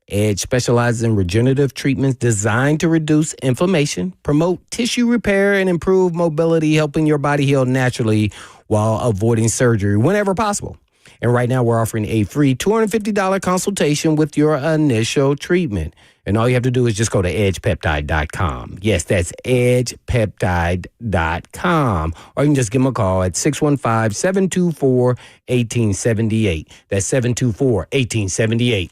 Edge specializes in regenerative treatments designed to reduce inflammation, promote tissue repair, and improve mobility, helping your body heal naturally while avoiding surgery whenever possible. And right now we're offering a free $250 consultation with your initial treatment. And all you have to do is just go to edgepeptide.com. Yes, that's edgepeptide.com. Or you can just give them a call at 615-724-1878. That's 724-1878.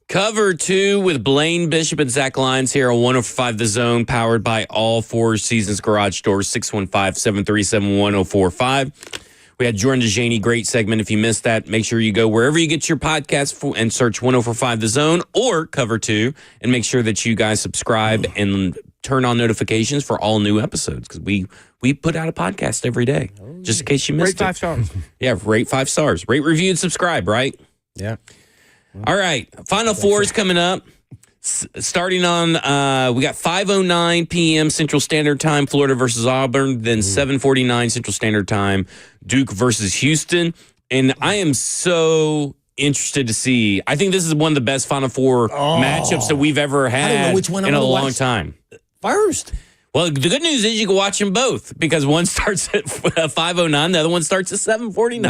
Cover 2 with Blaine Bishop and Zach Lyons here on 105 The Zone, powered by all Four Seasons Garage Doors, 615-737-1045. We had Jordan DeJaney, great segment. If you missed that, make sure you go wherever you get your podcast and search 1045 The Zone or Cover 2, and make sure that you guys subscribe and turn on notifications for all new episodes, because we put out a podcast every day, just in case you missed Rate 5 stars. Yeah, rate 5 stars. Rate, review, and subscribe, right? Yeah. All right. Final Four is coming up. Starting on, we got 5:09 p.m. Central Standard Time, Florida versus Auburn. Then 7:49 Central Standard Time, Duke versus Houston. And I am so interested to see. I think this is one of the best Final Four matchups that we've ever had know which one I'm in a gonna long watch time. First. Well, the good news is you can watch them both because one starts at 5:09, the other one starts at 7:49. No,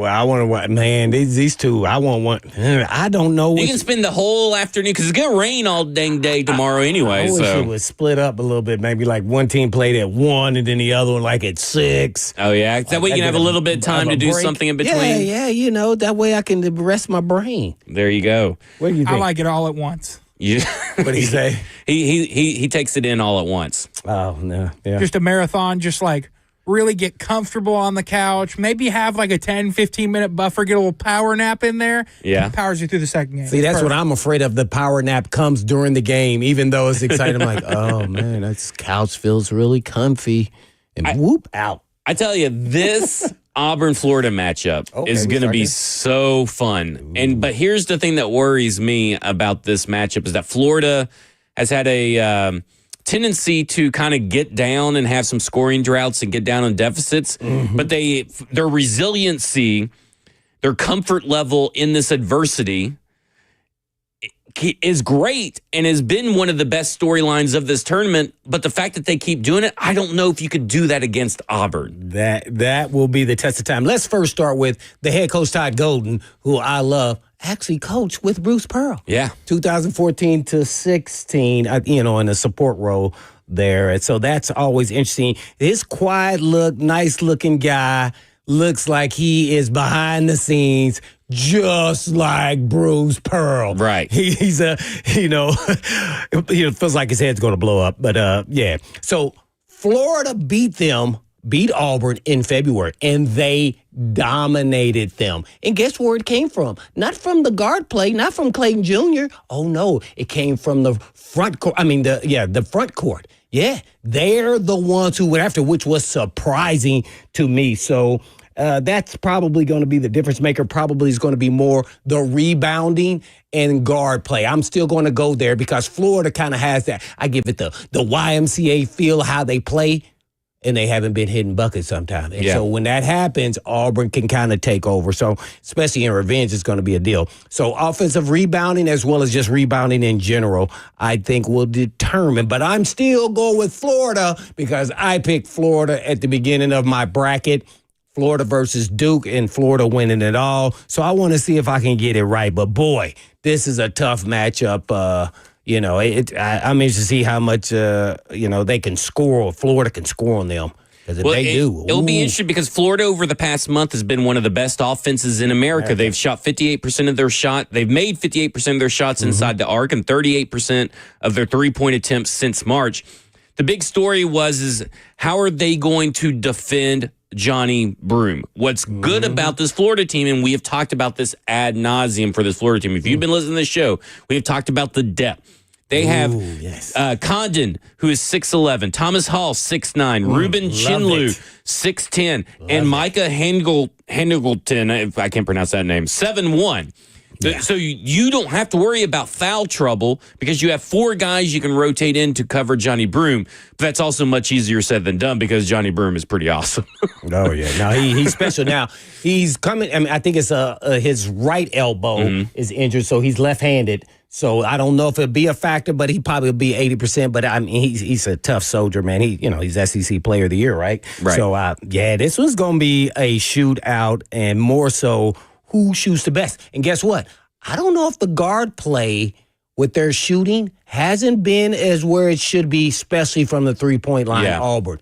I want to watch. Man, these two, I want one. I don't know. You can spend the whole afternoon because it's going to rain all dang day tomorrow anyway. I wish so it was split up a little bit. Maybe like one team played at 1 and then the other one like at 6. Oh, yeah. That way you can have a little bit of time to do break. something in between. Yeah, that way I can rest my brain. There you go. What do you think? I like it all at once. What did he say? He takes it in all at once. Oh, no. Yeah. Just a marathon, just like really get comfortable on the couch. Maybe have like a 10, 15-minute buffer, get a little power nap in there. Yeah. It powers you through the second game. See, that's what I'm afraid of. The power nap comes during the game, even though it's exciting. I'm like, oh, man, that couch feels really comfy. And whoop, out. I tell you, this Auburn-Florida matchup is going to be so fun. But here's the thing that worries me about this matchup is that Florida has had a tendency to kind of get down and have some scoring droughts and get down on deficits. Mm-hmm. But their resiliency, their comfort level in this adversity is great and has been one of the best storylines of this tournament. But the fact that they keep doing it, I don't know if you could do that against Auburn. That will be the test of time. Let's first start with the head coach, Todd Golden, who I love, actually coached with Bruce Pearl. Yeah. 2014 to 16, in a support role there. And so that's always interesting. His quiet look, nice looking guy, looks like he is behind the scenes, just like Bruce Pearl. Right. He's it feels like his head's going to blow up. But, yeah. So Florida beat Auburn in February, and they dominated them. And guess where it came from? Not from the guard play, not from Clayton Jr. Oh, no. It came from the front court. The front court. Yeah, they're the ones who went after, which was surprising to me. So that's probably going to be the difference maker. Probably is going to be more the rebounding and guard play. I'm still going to go there because Florida kind of has that. I give it the YMCA feel, how they play, and they haven't been hitting buckets sometimes. And so when that happens, Auburn can kind of take over. So especially in revenge, it's going to be a deal. So offensive rebounding as well as just rebounding in general, I think will determine. But I'm still going with Florida because I picked Florida at the beginning of my bracket. Florida versus Duke, and Florida winning it all. So I want to see if I can get it right. But, boy, this is a tough matchup. I'm interested to see how much, they can score, or Florida can score on them. Because if they do. It'll be interesting because Florida over the past month has been one of the best offenses in America. They've shot 58% of their shot. They've made 58% of their shots inside the arc and 38% of their three-point attempts since March. The big story is how are they going to defend Johnny Broome? What's good about this Florida team, and we have talked about this ad nauseum for this Florida team. If you've been listening to this show, we have talked about the depth. They have Condon, who is 6'11", Thomas Hall, 6'9", Ruben Chinlu, 6'10", and Micah Handleton, if I can't pronounce that name, 7'1". Yeah. So you don't have to worry about foul trouble because you have 4 guys you can rotate in to cover Johnny Broome. But that's also much easier said than done because Johnny Broome is pretty awesome. Oh, yeah. No, he's special. Now, he's coming. I mean, I think it's his right elbow is injured, so he's left-handed. So I don't know if it'll be a factor, but he probably will be 80%. But I mean, he's a tough soldier, man. He's SEC Player of the Year, right? Right. So this was going to be a shootout, and more so, who shoots the best? And guess what? I don't know if the guard play with their shooting hasn't been as where it should be, especially from the three-point line at Auburn.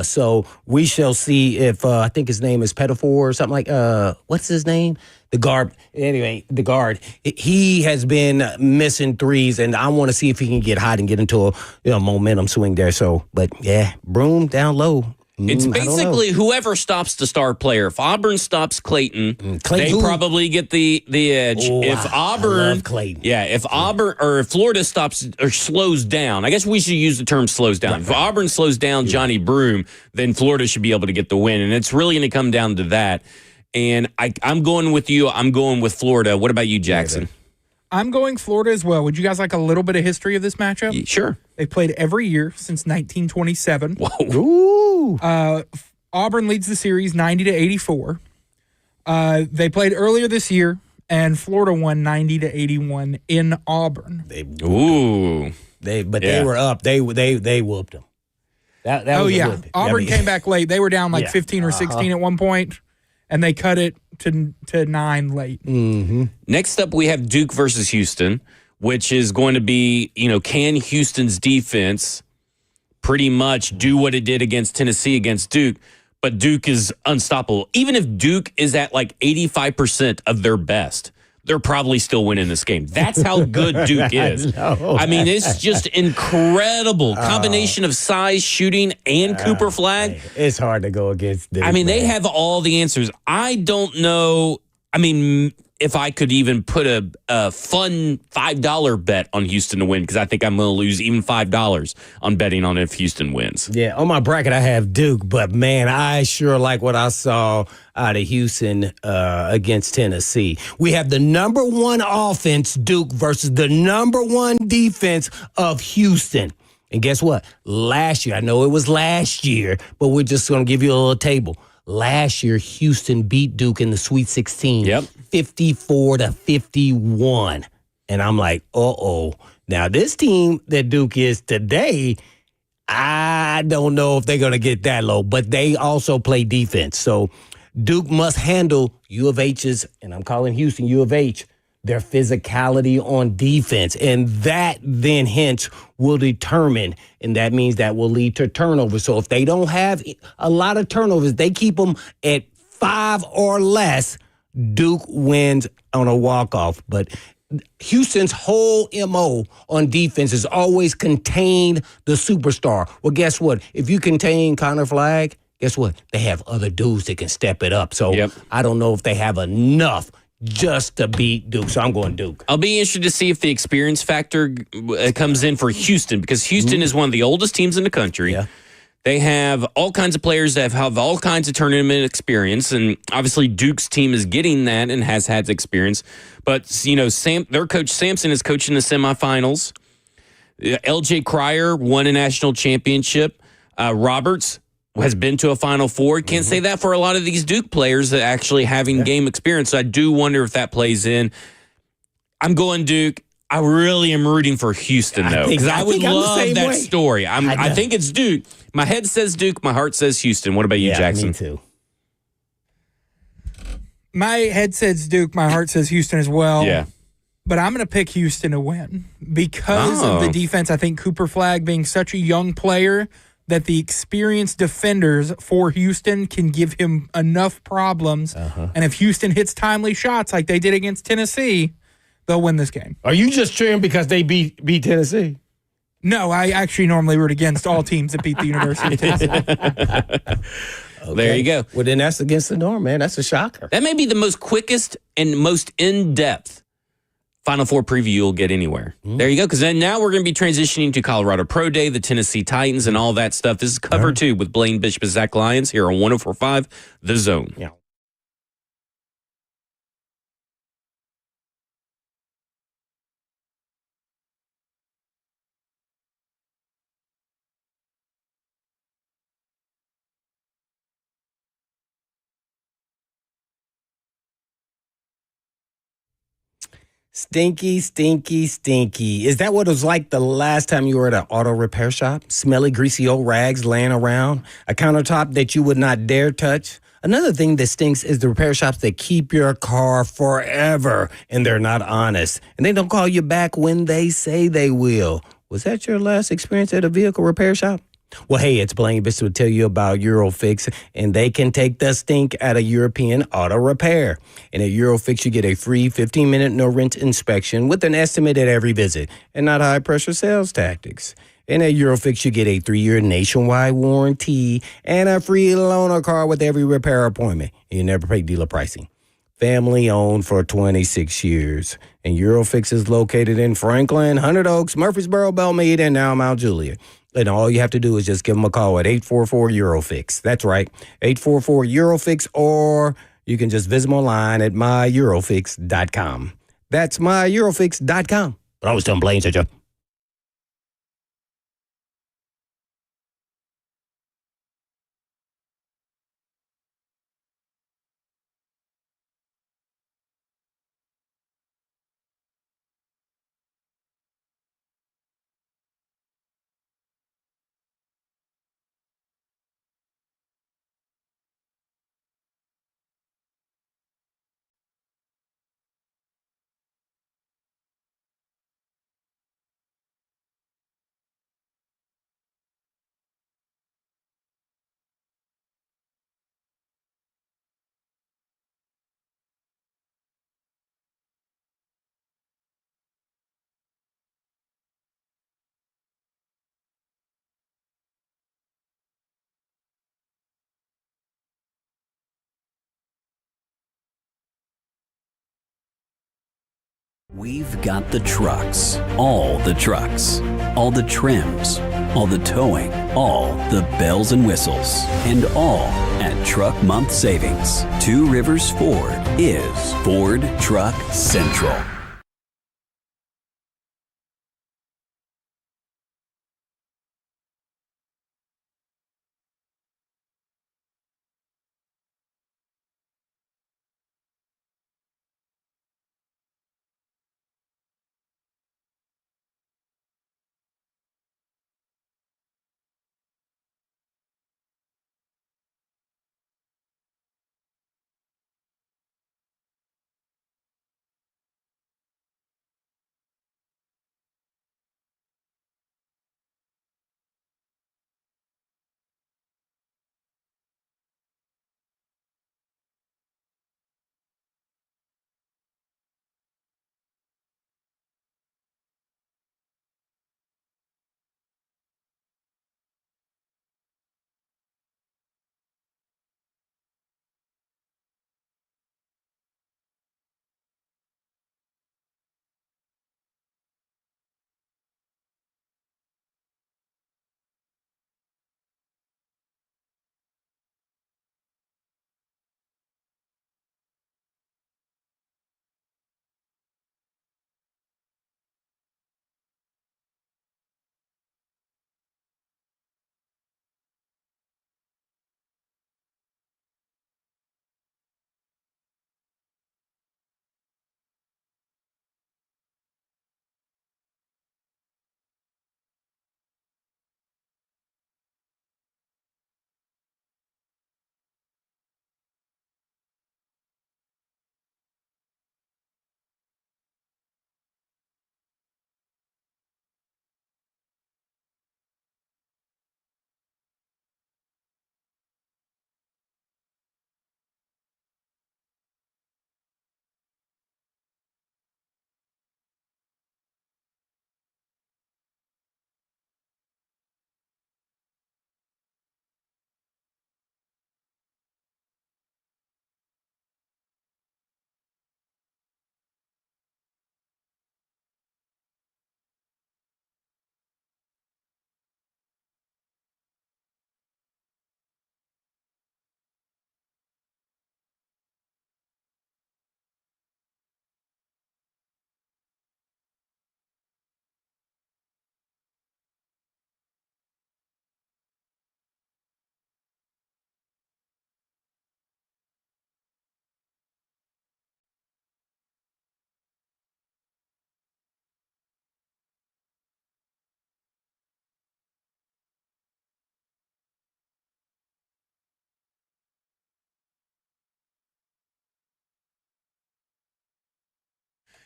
So we shall see if I think his name is Pettifor or something like what's his name? The guard. Anyway, the guard. He has been missing threes, and I want to see if he can get hot and get into a momentum swing there. So, but yeah, Broome down low. It's basically whoever stops the star player. If Auburn stops Clayton, they probably get the edge. If Auburn, I love Clayton. If Auburn or if Florida stops or slows down, I guess we should use the term slows down. If Auburn slows down Johnny Broome, then Florida should be able to get the win, and it's really going to come down to that. And I'm going with you. I'm going with Florida. What about you, Jackson? I'm going Florida as well. Would you guys like a little bit of history of this matchup? Sure. They've played every year since 1927. Whoa. Ooh. Auburn leads the series 90-84. They played earlier this year, and Florida won 90-81 in Auburn. They were up. They whooped them. That Oh, was a yeah. good pick. Auburn came back late. They were down like Yeah. 15 or 16 at one point, and they cut it to 9 late. Next up, we have Duke versus Houston, which is going to be, can Houston's defense pretty much do what it did against Tennessee against Duke? But Duke is unstoppable. Even if Duke is at like 85% of their best, they're probably still winning this game. That's how good Duke is. I mean, it's just incredible combination of size, shooting, and Cooper Flag. It's hard to go against Duke. I mean, they man. have all the answers. I don't know. I mean, if I could even put a fun $5 bet on Houston to win, because I think I'm going to lose even $5 on betting on if Houston wins. Yeah, on my bracket I have Duke, but man, I sure like what I saw out of Houston against Tennessee. We have the number 1 offense, Duke, versus the number 1 defense of Houston. And guess what? Last year, I know it was last year, but we're just going to give you a little table. Last year, Houston beat Duke in the Sweet 16, Yep. 54-51. And I'm like, uh-oh. Now, this team that Duke is today, I don't know if they're going to get that low, but they also play defense. So Duke must handle U of H's, and I'm calling Houston U of H, their physicality on defense. And that then hence will determine, and that means that will lead to turnovers. So if they don't have a lot of turnovers, they keep them at 5 or less, Duke wins on a walk-off. But Houston's whole MO on defense is always contain the superstar. Well, guess what? If you contain Connor Flag, guess what? They have other dudes that can step it up. So Yep. I don't know if they have enough just to beat Duke. So I'm going Duke. I'll be interested to see if the experience factor comes in for Houston, because Houston is one of the oldest teams in the country. Yeah. They have all kinds of players that have all kinds of tournament experience, and obviously Duke's team is getting that and has had experience. But their coach Sampson is coaching the semifinals. L.J. Cryer won a national championship. Roberts has been to a Final Four. Can't say that for a lot of these Duke players that actually having game experience. So I do wonder if that plays in. I'm going Duke. I really am rooting for Houston, though, because I would think I'm the love same that way. story. I think it's Duke. My head says Duke. My heart says Houston. What about you, Jackson? Me too. My head says Duke. My heart says Houston as well. Yeah. But I'm going to pick Houston to win because of the defense. I think Cooper Flag being such a young player that the experienced defenders for Houston can give him enough problems. And if Houston hits timely shots like they did against Tennessee, they'll win this game. Are you just cheering because they beat Tennessee? No, I actually normally root against all teams that beat the University of Tennessee. There you go. Well, then that's against the norm, man. That's a shocker. That may be the most quickest and most in-depth Final Four preview you'll get anywhere. There you go, because then now we're going to be transitioning to Colorado Pro Day, the Tennessee Titans, and all that stuff. This is Cover 2 with Blaine Bishop and Zach Lyons here on 104.5 The Zone. Yeah. Stinky, stinky, stinky. Is that what it was like the last time you were at an auto repair shop? Smelly, greasy old rags laying around? A countertop that you would not dare touch? Another thing that stinks is the repair shops that keep your car forever and they're not honest. And they don't call you back when they say they will. Was that your last experience at a vehicle repair shop? Well, hey, it's Blaine Bishop to tell you about Eurofix, and they can take the stink out of European auto repair. And at Eurofix, you get a free 15-minute no-rent inspection with an estimate at every visit, and not high-pressure sales tactics. And at Eurofix, you get a 3-year nationwide warranty and a free loaner car with every repair appointment. You never pay dealer pricing. Family owned for 26 years. And Eurofix is located in Franklin, Hundred Oaks, Murfreesboro, Belmead, and now Mount Juliet. And all you have to do is just give them a call at 844-EUROFIX. That's right, 844-EUROFIX, or you can just visit them online at myEurofix.com. That's myEurofix.com. But I was telling Blaine, said you. We've got the trucks, all the trucks, all the trims, all the towing, all the bells and whistles, and all at Truck Month Savings. Two Rivers Ford is Ford Truck Central.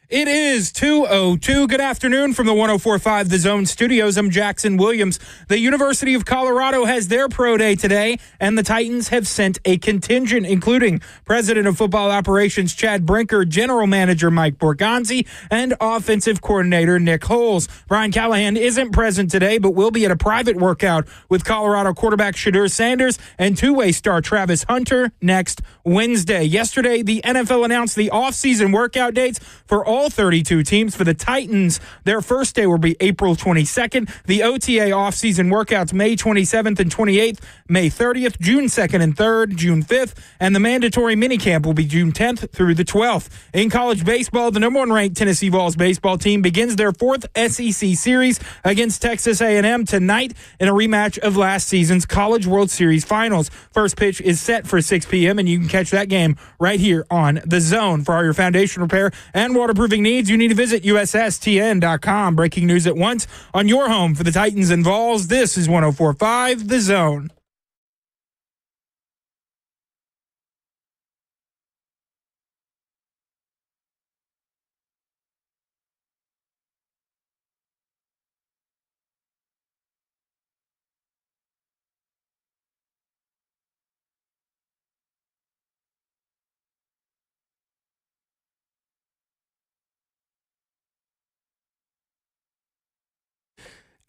It is 2:02. Good afternoon from the 104.5 The Zone studios. I'm Jackson Williams. The University of Colorado has their pro day today, and the Titans have sent a contingent, including President of Football Operations Chad Brinker, General Manager Mike Borgonzi, and Offensive Coordinator Nick Holes. Brian Callahan isn't present today, but will be at a private workout with Colorado quarterback Shedeur Sanders and two-way star Travis Hunter next Wednesday. Yesterday, the NFL announced the offseason workout dates for all 32 teams. For the Titans, their first day will be April 22nd. The OTA offseason workouts May 27th and 28th, May 30th, June 2nd and 3rd, June 5th, and the mandatory minicamp will be June 10th through the 12th. In college baseball, the number one ranked Tennessee Vols baseball team begins their fourth SEC series against Texas A&M tonight in a rematch of last season's College World Series finals. First pitch is set for 6 p.m., and you can catch that game right here on The Zone. For all your foundation repair and waterproofing needs, you need to visit USSTN.com. Breaking news at once on your home for the Titans and Vols. This is 104.5 The Zone.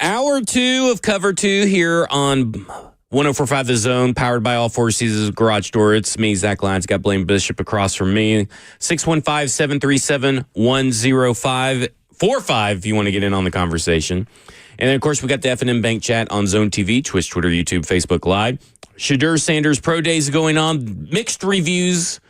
Hour two of Cover 2 here on 1045 The Zone, powered by All Four Seasons Garage Door. It's me, Zach Lyons. Got Blaine Bishop across from me. 615-737-1045 if you want to get in on the conversation. And then, of course, we got the F&M Bank Chat on Zone TV, Twitch, Twitter, YouTube, Facebook Live. Shedeur Sanders Pro Days going on. Mixed reviews.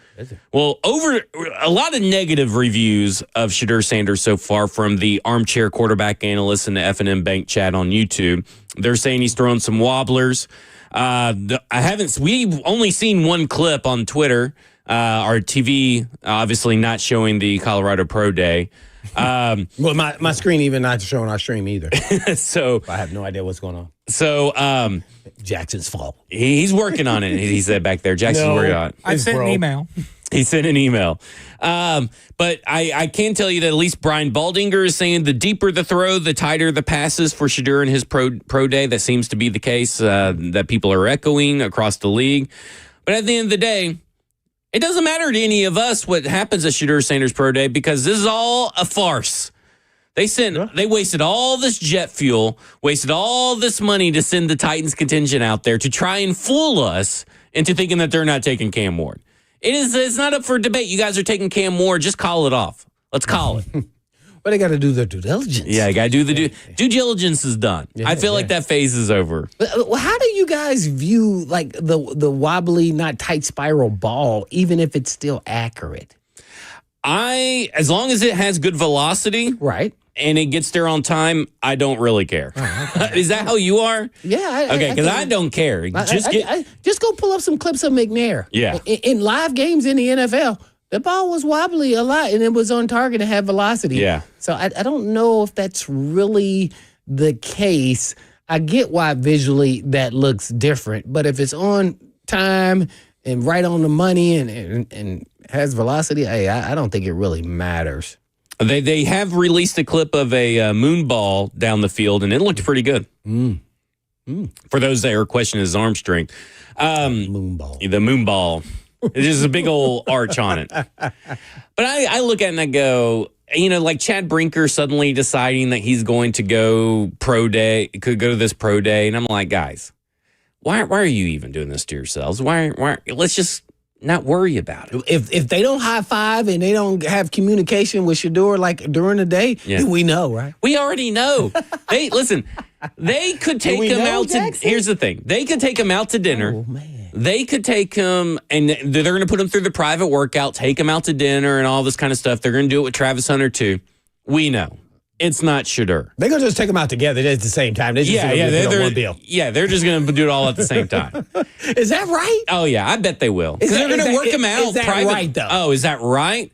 Well, over a lot of negative reviews of Shedeur Sanders so far from the armchair quarterback analysts and the F&M Bank Chat on YouTube. They're saying he's throwing some wobblers. We've only seen one clip on Twitter. Our TV obviously not showing the Colorado Pro Day. Well, my screen even not showing our stream either. So I have no idea what's going on. So Jackson's fault. he's working on it. He said back there. Jackson's working on it. I sent an email. He sent an email. But I can tell you that at least Brian Baldinger is saying the deeper the throw, the tighter the passes for Shedeur in his pro day. That seems to be the case that people are echoing across the league. But at the end of the day, it doesn't matter to any of us what happens at Shedeur Sanders Pro Day because this is all a farce. They wasted all this jet fuel, wasted all this money to send the Titans contingent out there to try and fool us into thinking that they're not taking Cam Ward. It's not up for debate. You guys are taking Cam Ward. Just call it off. Let's call it. But they got to do their due diligence. Yeah, you got to do the due diligence is done. I feel like that phase is over. But, how do you guys view like the wobbly, not tight spiral ball, even if it's still accurate? As long as it has good velocity, right, and it gets there on time, I don't really care. Oh, okay. Is that how you are? Yeah. Okay, because I don't care. Just go pull up some clips of McNair. Yeah. In live games in the NFL, the ball was wobbly a lot, and it was on target and had velocity. Yeah. So I don't know if that's really the case. I get why visually that looks different, but if it's on time and right on the money and has velocity, I don't think it really matters. They have released a clip of a moon ball down the field, and it looked pretty good. For those that are questioning his arm strength. Moon ball. The moon ball. It's just a big old arch on it. But I look at it and I go, like Chad Brinker suddenly deciding that he's going to go could go to this pro day. And I'm like, guys, why are you even doing this to yourselves? Why let's just not worry about it. If they don't high five and they don't have communication with Shedeur like during the day, then we know, right? We already know. They could take him out to. Here's the thing: they could take him out to dinner. Oh man. They could take him, and they're going to put him through the private workout, take him out to dinner, and all this kind of stuff. They're going to do it with Travis Hunter too. We know it's not Shedeur. They're going to just take them out together at the same time. They're just they're one bill. Yeah, they're just going to do it all at the same time. Is that right? Oh, yeah, I bet they will. Because they're going to work him out. Is that private. right, though? Oh, is that right?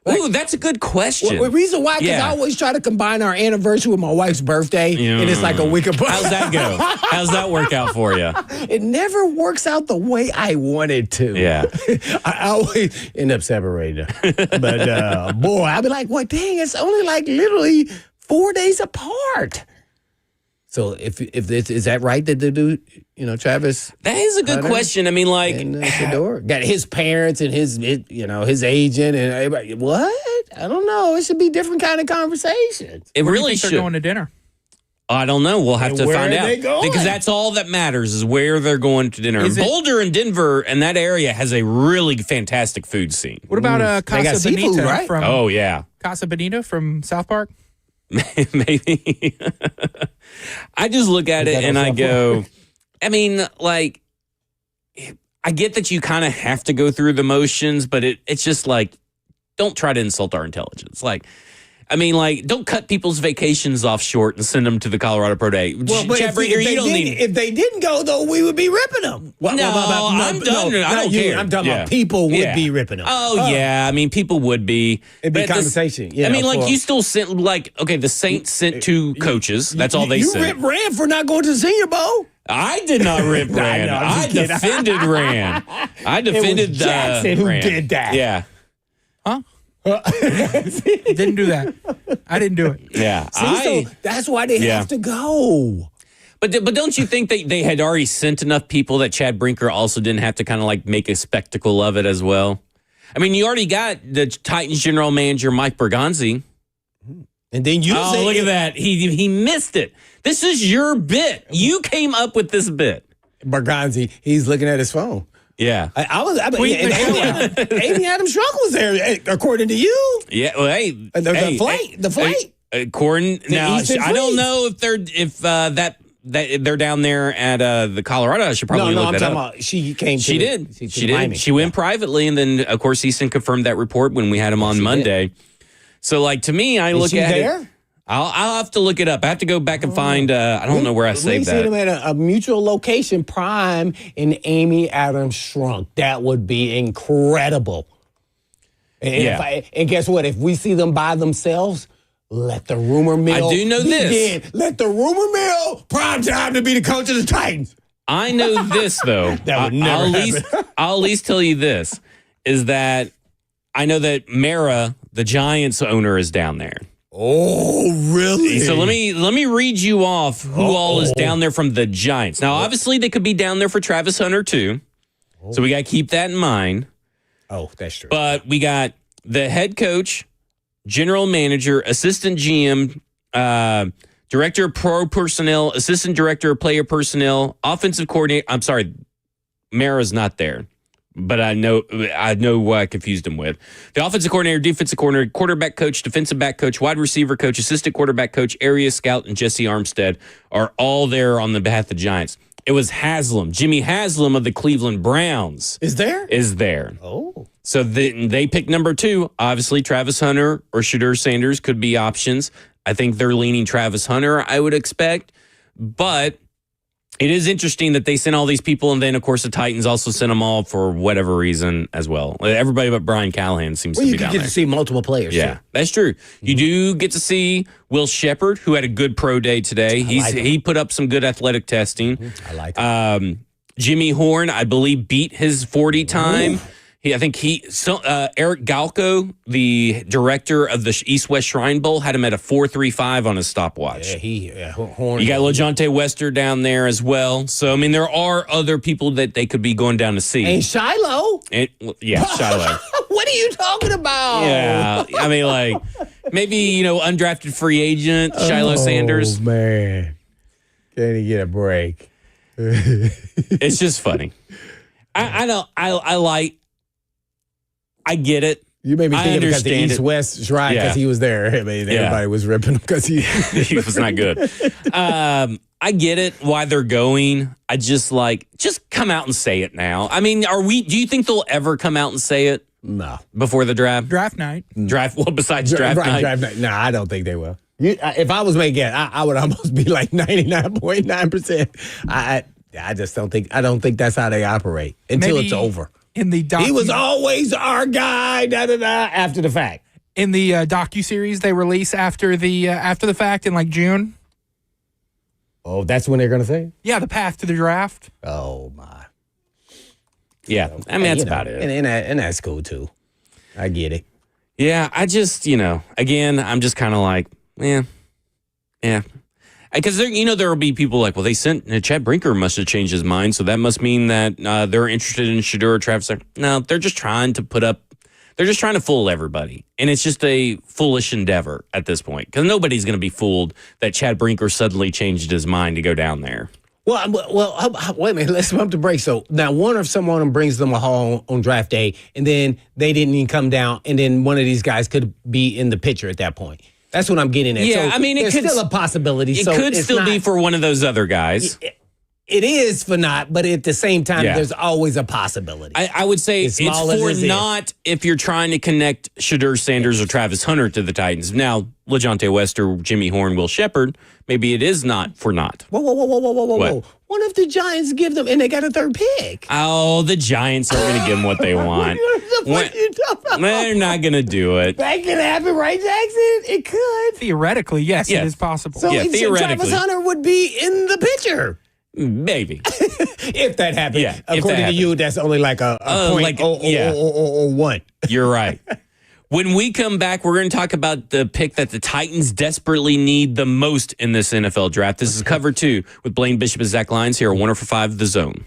Ooh, that's a good question. The reason why, because I always try to combine our anniversary with my wife's birthday, and it's like a week apart. How's that go? How's that work out for you? It never works out the way I wanted to. Yeah. I always end up separating. But, boy, I'd be like, well, dang, it's only like literally 4 days apart. So if this, is that right that they do, Travis? That is a good question. I mean, like, Shedeur got his parents and his agent and everybody. What? I don't know. It should be different kind of conversations. It Where really do you think should. they're going to dinner. I don't know. We'll have to find out. They going? Because that's all that matters is where they're going to dinner. Boulder and Denver and that area has a really fantastic food scene. What about Casa seafood, Bonita right? from Oh, yeah. Casa Bonita from South Park? Maybe. I just look at it and I go, I mean, like, I get that you kind of have to go through the motions, but it's just like, don't try to insult our intelligence. Like, I mean, like, don't cut people's vacations off short and send them to the Colorado Pro Day. Well, but if they didn't go, though, we would be ripping them. I'm done. I don't care. I'm talking about people would be ripping them. Oh, yeah. I mean, people would be. It'd be conversation. I mean, like, you still sent, like, okay, the Saints sent two coaches. That's all they sent. You ripped Rand for not going to the Senior Bowl. I did not rip Rand. I defended Rand. I defended Jackson who Rand. did that. Yeah. Huh? Didn't do that. I didn't do it. Yeah. So that's why they have to go. But don't you think that they had already sent enough people that Chad Brinker also didn't have to kind of like make a spectacle of it as well? I mean, you already got the Titans general manager, Mike Bergonzi. And then you Oh, say, look at that. He missed it. This is your bit. You came up with this bit. Bergonzi, he's looking at his phone. Yeah. Amy Adams Strunk was there, according to you. Yeah. Well, hey. The flight. Gordon. Now, Eastern I don't Fleet. know if they're down there at the Colorado. I should probably look I'm that talking up. about she came. She did. She did. She went privately, and then of course Easton confirmed that report when we had him on Monday. So, like, to me, I look at it. I'll have to look it up. I have to go back and find. I don't know where I saved that. We see them at a mutual location, Prime and Amy Adams Strunk. That would be incredible. And, and guess what? If we see them by themselves, let the rumor mill. I do know begin. this. Let the rumor mill. Prime time to be the coach of the Titans. I know this though. That would never happen. I'll at least tell you this: is that I know that Mara, the Giants owner, is down there. Oh, really? So let me read you off who all is down there from the Giants. Now, obviously, they could be down there for Travis Hunter too, so we got to keep that in mind. Oh, that's true. But we got the head coach, general manager, assistant GM, director of pro personnel, assistant director of player personnel, offensive coordinator. I'm sorry, Mara's not there. But I know what I confused him with. The offensive coordinator, defensive coordinator, quarterback coach, defensive back coach, wide receiver coach, assistant quarterback coach, area scout, and Jesse Armstead are all there on the behalf of the Giants. It was Haslam, Jimmy Haslam of the Cleveland Browns. Is there? Oh. So they picked number 2. Obviously, Travis Hunter or Shedeur Sanders could be options. I think they're leaning Travis Hunter, I would expect. But it is interesting that they sent all these people, and then, of course, the Titans also sent them all for whatever reason as well. Everybody but Brian Callahan seems to be down there. You get to see multiple players. Yeah, that's true. You do get to see Will Shepard, who had a good pro day today. He put up some good athletic testing. I like it. Jimmy Horn, I believe, beat his 40 time. Eric Galco, the director of the East-West Shrine Bowl, had him at a 4.35 on his stopwatch. Horn. You got LeJounte Wester down there as well. So, I mean, there are other people that they could be going down to see. And Shiloh. Shiloh. What are you talking about? Yeah. I mean, like, maybe, undrafted free agent, Shiloh Sanders. Oh, man. Can he get a break? It's just funny. I get it. You made me think of it because the understand it. East-West Shrine, because he was there. I mean, everybody was ripping him because he was not good. I get it why they're going. I just come out and say it now. I mean, do you think they'll ever come out and say it? No. Before the draft? Draft night. Besides draft night? Draft night. No, I don't think they will. If I was making it, I would almost be like 99.9%. I just don't think that's how they operate until it's over. In the he was always our guy. After the fact. In the docuseries they release after the fact in like June. Oh, that's when they're gonna say it? Yeah, the path to the draft. Oh my. Yeah, I mean that's about it, and that's cool too. I get it. Yeah, I just again, I'm just kind of like, yeah. Because there will be people like, well, they sent Chad Brinker must have changed his mind, so that must mean that they're interested in Shedeur or Travis. No, they're just trying to fool everybody, and it's just a foolish endeavor at this point because nobody's going to be fooled that Chad Brinker suddenly changed his mind to go down there. Well, wait a minute. Let's bump the brakes. So now, one if someone brings them a haul on draft day, and then they didn't even come down, and then one of these guys could be in the picture at that point. That's what I'm getting at. Yeah, so I mean, it's still a possibility. It could still be for one of those other guys. It is for not, but at the same time, there's always a possibility. I would say it's for not if you're trying to connect Shedeur Sanders or Travis Hunter to the Titans. Now, LeJounte Wester, Jimmy Horn, Will Shepard, maybe it is not for not. Whoa. What if the Giants give them, and they got a third pick? Oh, the Giants aren't going to give them what they want. What are you talking about? They're not going to do it. That could happen, right, Jackson? It could. Theoretically, yes, it is possible. So theoretically. Travis Hunter would be in the picture. Maybe. If that happened. Yeah, according to you, that's only like a point one. You're right. When we come back, we're going to talk about the pick that the Titans desperately need the most in this NFL draft. This is Cover 2 with Blaine Bishop and Zach Lyons here on 104.5 The Zone.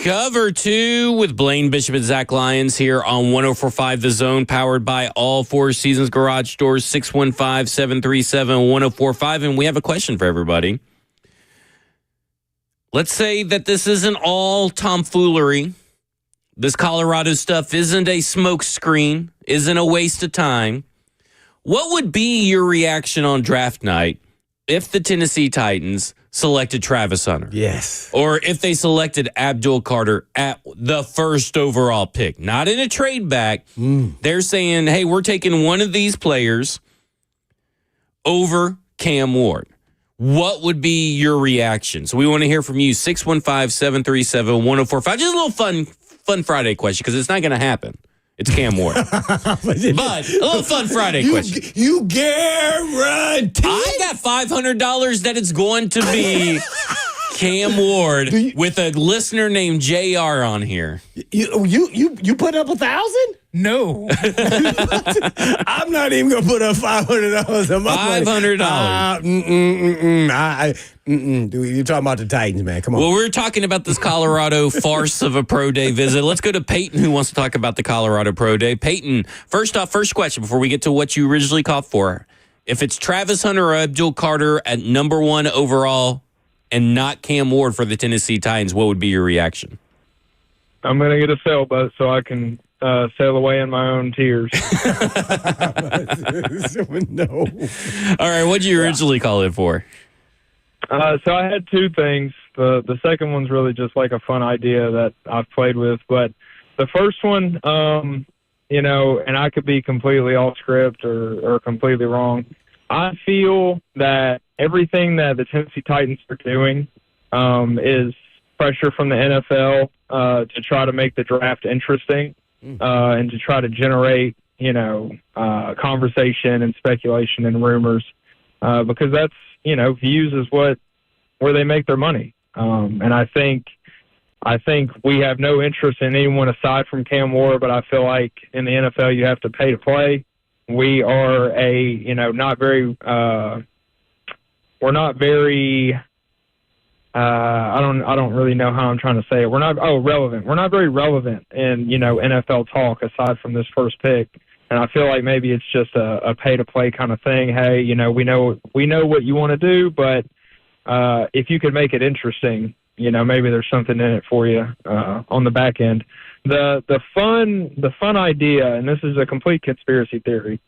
Cover 2 with Blaine Bishop and Zach Lyons here on 104.5 The Zone, powered by all Four Seasons Garage Doors, 615-737-1045. And we have a question for everybody. Let's say that this isn't all tomfoolery. This Colorado stuff isn't a smokescreen, isn't a waste of time. What would be your reaction on draft night if the Tennessee Titans selected Travis Hunter? Yes. Or if they selected Abdul Carter at the first overall pick, not in a trade back. They're saying, hey, we're taking one of these players over Cam Ward. What would be your reaction? So we want to hear from you, 615-737-1045. Just a little fun Friday question, because it's not going to happen. It's Cam Ward. But a little fun Friday question. You guarantee? I got $500 that it's going to be Cam Ward with a listener named JR on here. You put up 1,000? No. I'm not even gonna put up $500 a month. $500. Dude, you're talking about the Titans, man. Come on. Well, we're talking about this Colorado farce of a pro day visit. Let's go to Peyton, who wants to talk about the Colorado Pro Day. Peyton, first question before we get to what you originally called for. If it's Travis Hunter or Abdul Carter at number 1 overall and not Cam Ward for the Tennessee Titans, what would be your reaction? I'm going to get a sailboat so I can sail away in my own tears. No. All right, what did you originally call it for? So I had two things. The second one's really just like a fun idea that I've played with. But the first one, and I could be completely off script or completely wrong. I feel that everything that the Tennessee Titans are doing is pressure from the NFL to try to make the draft interesting and to try to generate, conversation and speculation and rumors because that's, views is where they make their money. And I think we have no interest in anyone aside from Cam Ward, but I feel like in the NFL you have to pay to play. We are we're not very I don't really know how I'm trying to say it. Relevant. We're not very relevant in, NFL talk aside from this first pick. And I feel like maybe it's just a pay to play kind of thing. Hey, we know what you want to do, but if you could make it interesting, maybe there's something in it for you on the back end. The fun idea, and this is a complete conspiracy theory,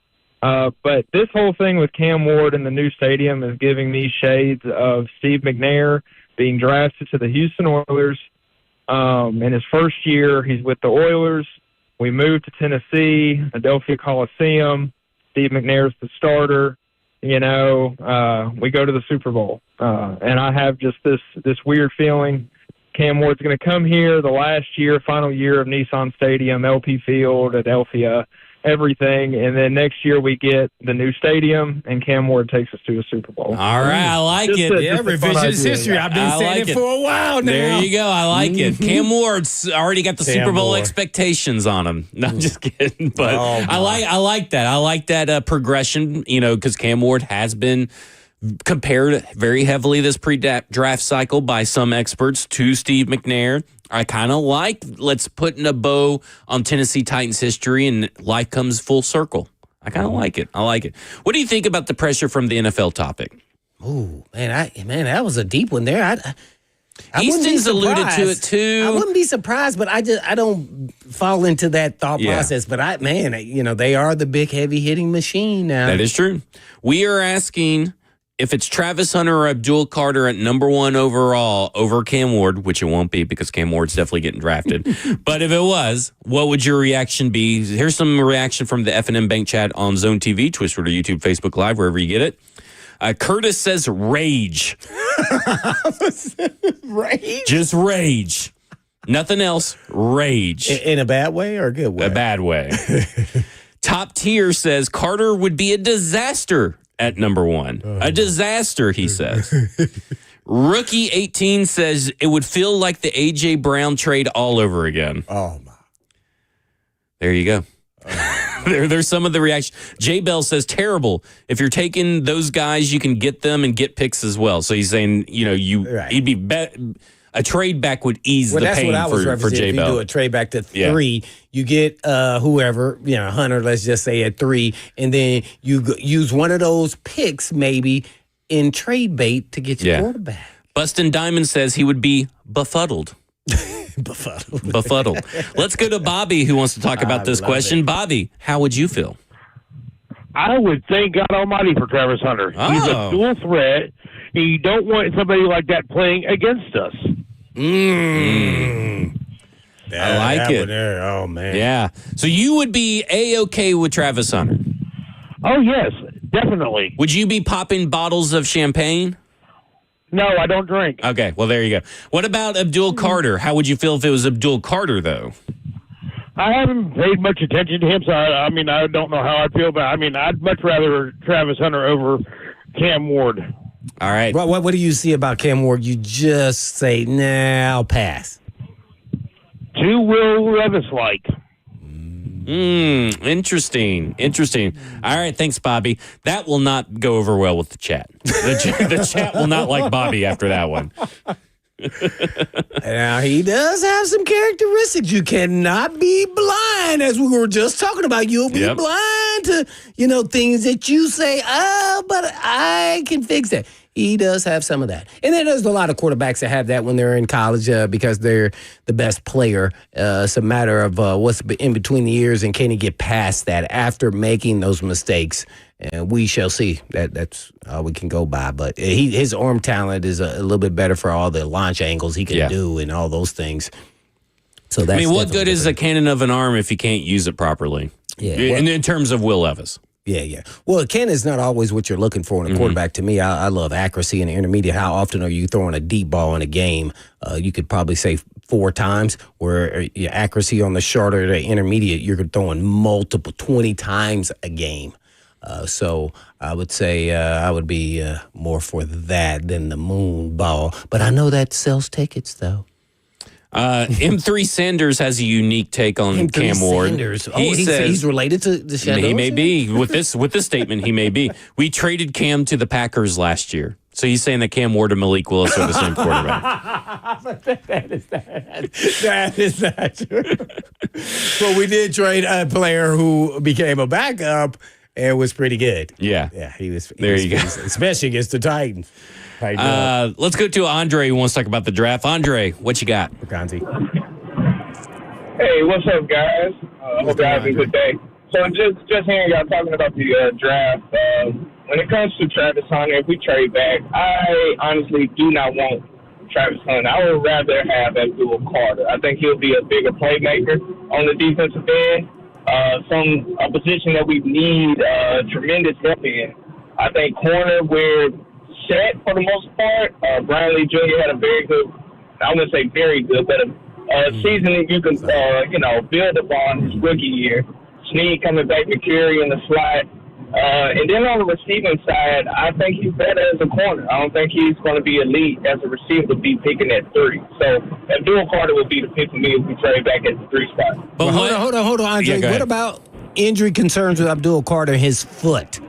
but this whole thing with Cam Ward in the new stadium is giving me shades of Steve McNair being drafted to the Houston Oilers. In his first year, he's with the Oilers. We moved to Tennessee, Adelphia Coliseum. Steve McNair's the starter. We go to the Super Bowl. And I have just this weird feeling Cam Ward's going to come here the final year of Nissan Stadium, LP Field, Adelphia, everything. And then next year we get the new stadium and Cam Ward takes us to a Super Bowl. All right, I like it. Revisionist history. I've been saying it for a while now. There you go. I like it. Cam Ward's already got the Super Bowl expectations on him. No, I'm just kidding. But I like that. I like that progression, because Cam Ward has been compared very heavily this pre-draft cycle by some experts to Steve McNair. I kind of like, let's put in a bow on Tennessee Titans history and life comes full circle. I kind of like it. I like it. What do you think about the pressure from the NFL topic? Oh, man, that was a deep one there. I Easton's alluded to it too. I wouldn't be surprised, but I don't fall into that thought process. But they are the big heavy hitting machine now. That is true. We are asking if it's Travis Hunter or Abdul Carter at number 1 overall over Cam Ward, which it won't be because Cam Ward's definitely getting drafted. But if it was, what would your reaction be? Here's some reaction from the F&M Bank chat on Zone TV, Twitch, Twitter, YouTube, Facebook Live, wherever you get it. Curtis says rage. Rage? Just rage. Nothing else. Rage. In a bad way or a good way? A bad way. Top Tier says Carter would be a disaster at number 1. A disaster, he says. Rookie 18 says it would feel like the A.J. Brown trade all over again. Oh, my. There you go. There's some of the reaction. Jay Bell says terrible. If you're taking those guys, you can get them and get picks as well. So he's saying, he'd be a trade back would ease the that's pain what I was for referencing. J If you do Bell. a trade back to Yeah. 3, you get whoever, Hunter, let's just say at 3, and then you use one of those picks maybe in trade bait to get your Yeah. quarterback. Bustin' Diamond says he would be befuddled. Befuddled. Let's go to Bobby, who wants to talk about this love question. Bobby, how would you feel? I would thank God Almighty for Travis Hunter. He's Oh. a dual threat. You don't want somebody like that playing against us. I like it. Oh, man. Yeah. So you would be A-okay with Travis Hunter. Oh, yes, definitely. Would you be popping bottles of champagne? No, I don't drink. Okay, well, there you go. What about Abdul Carter? How would you feel if it was Abdul Carter, though? I haven't paid much attention to him, so I don't know how I feel about it. I'd much rather Travis Hunter over Cam Ward. All right. What do you see about Cam Ward? You just say, nah, I'll pass. Too Will Levis-like. Interesting. All right, thanks, Bobby. That will not go over well with the chat. The chat will not like Bobby after that one. Now, he does have some characteristics. You cannot be blind, as we were just talking about. You'll be Yep. blind to, things that you say, but I can fix that. He does have some of that. And then there's a lot of quarterbacks that have that when they're in college because they're the best player. It's a matter of what's in between the ears and can he get past that after making those mistakes. And we shall see. That's all we can go by. But his arm talent is a little bit better for all the launch angles he can do and all those things. So that's what good is a cannon of an arm if you can't use it properly? Yeah, In terms of Will Levis. Yeah. Well, cannon is not always what you're looking for in a quarterback. To me, I love accuracy in the intermediate. How often are you throwing a deep ball in a game? You could probably say 4 times, where your accuracy on the shorter or the intermediate, you're throwing 20 times a game. So I would say I would be more for that than the moon ball. But I know that sells tickets, though. M3 Sanders has a unique take on Cam Ward. Sanders. He says he's related to the Shadows? he may be with this statement. He may be. We traded Cam to the Packers last year, so he's saying that Cam Ward and Malik Willis are the same quarterback. That is not true. Well, we did trade a player who became a backup and was pretty good. Yeah. He was. There you go. Especially against the Titans. Let's go to Andre, who wants to talk about the draft. Andre, what you got? Gonzi. Hey, what's up, guys? Hope you're having a good day. So just hearing y'all talking about the draft, when it comes to Travis Hunter, if we trade back, I honestly do not want Travis Hunter. I would rather have Abdul Carter. I think he'll be a bigger playmaker on the defensive end, a position that we need tremendous help in. I think corner, we're set for the most part. Brian Lee Jr. had a very good, I wouldn't say very good, but a season that you can, build upon his rookie year. Snead coming back, McCurry in the slot. And then on the receiving side, I think he's better as a corner. I don't think he's going to be elite as a receiver to be picking at 3. So Abdul Carter would be the pick for me if we trade back at the 3 spot. But Hold on, Andre. Yeah, go What ahead. about injury concerns with Abdul Carter, his foot?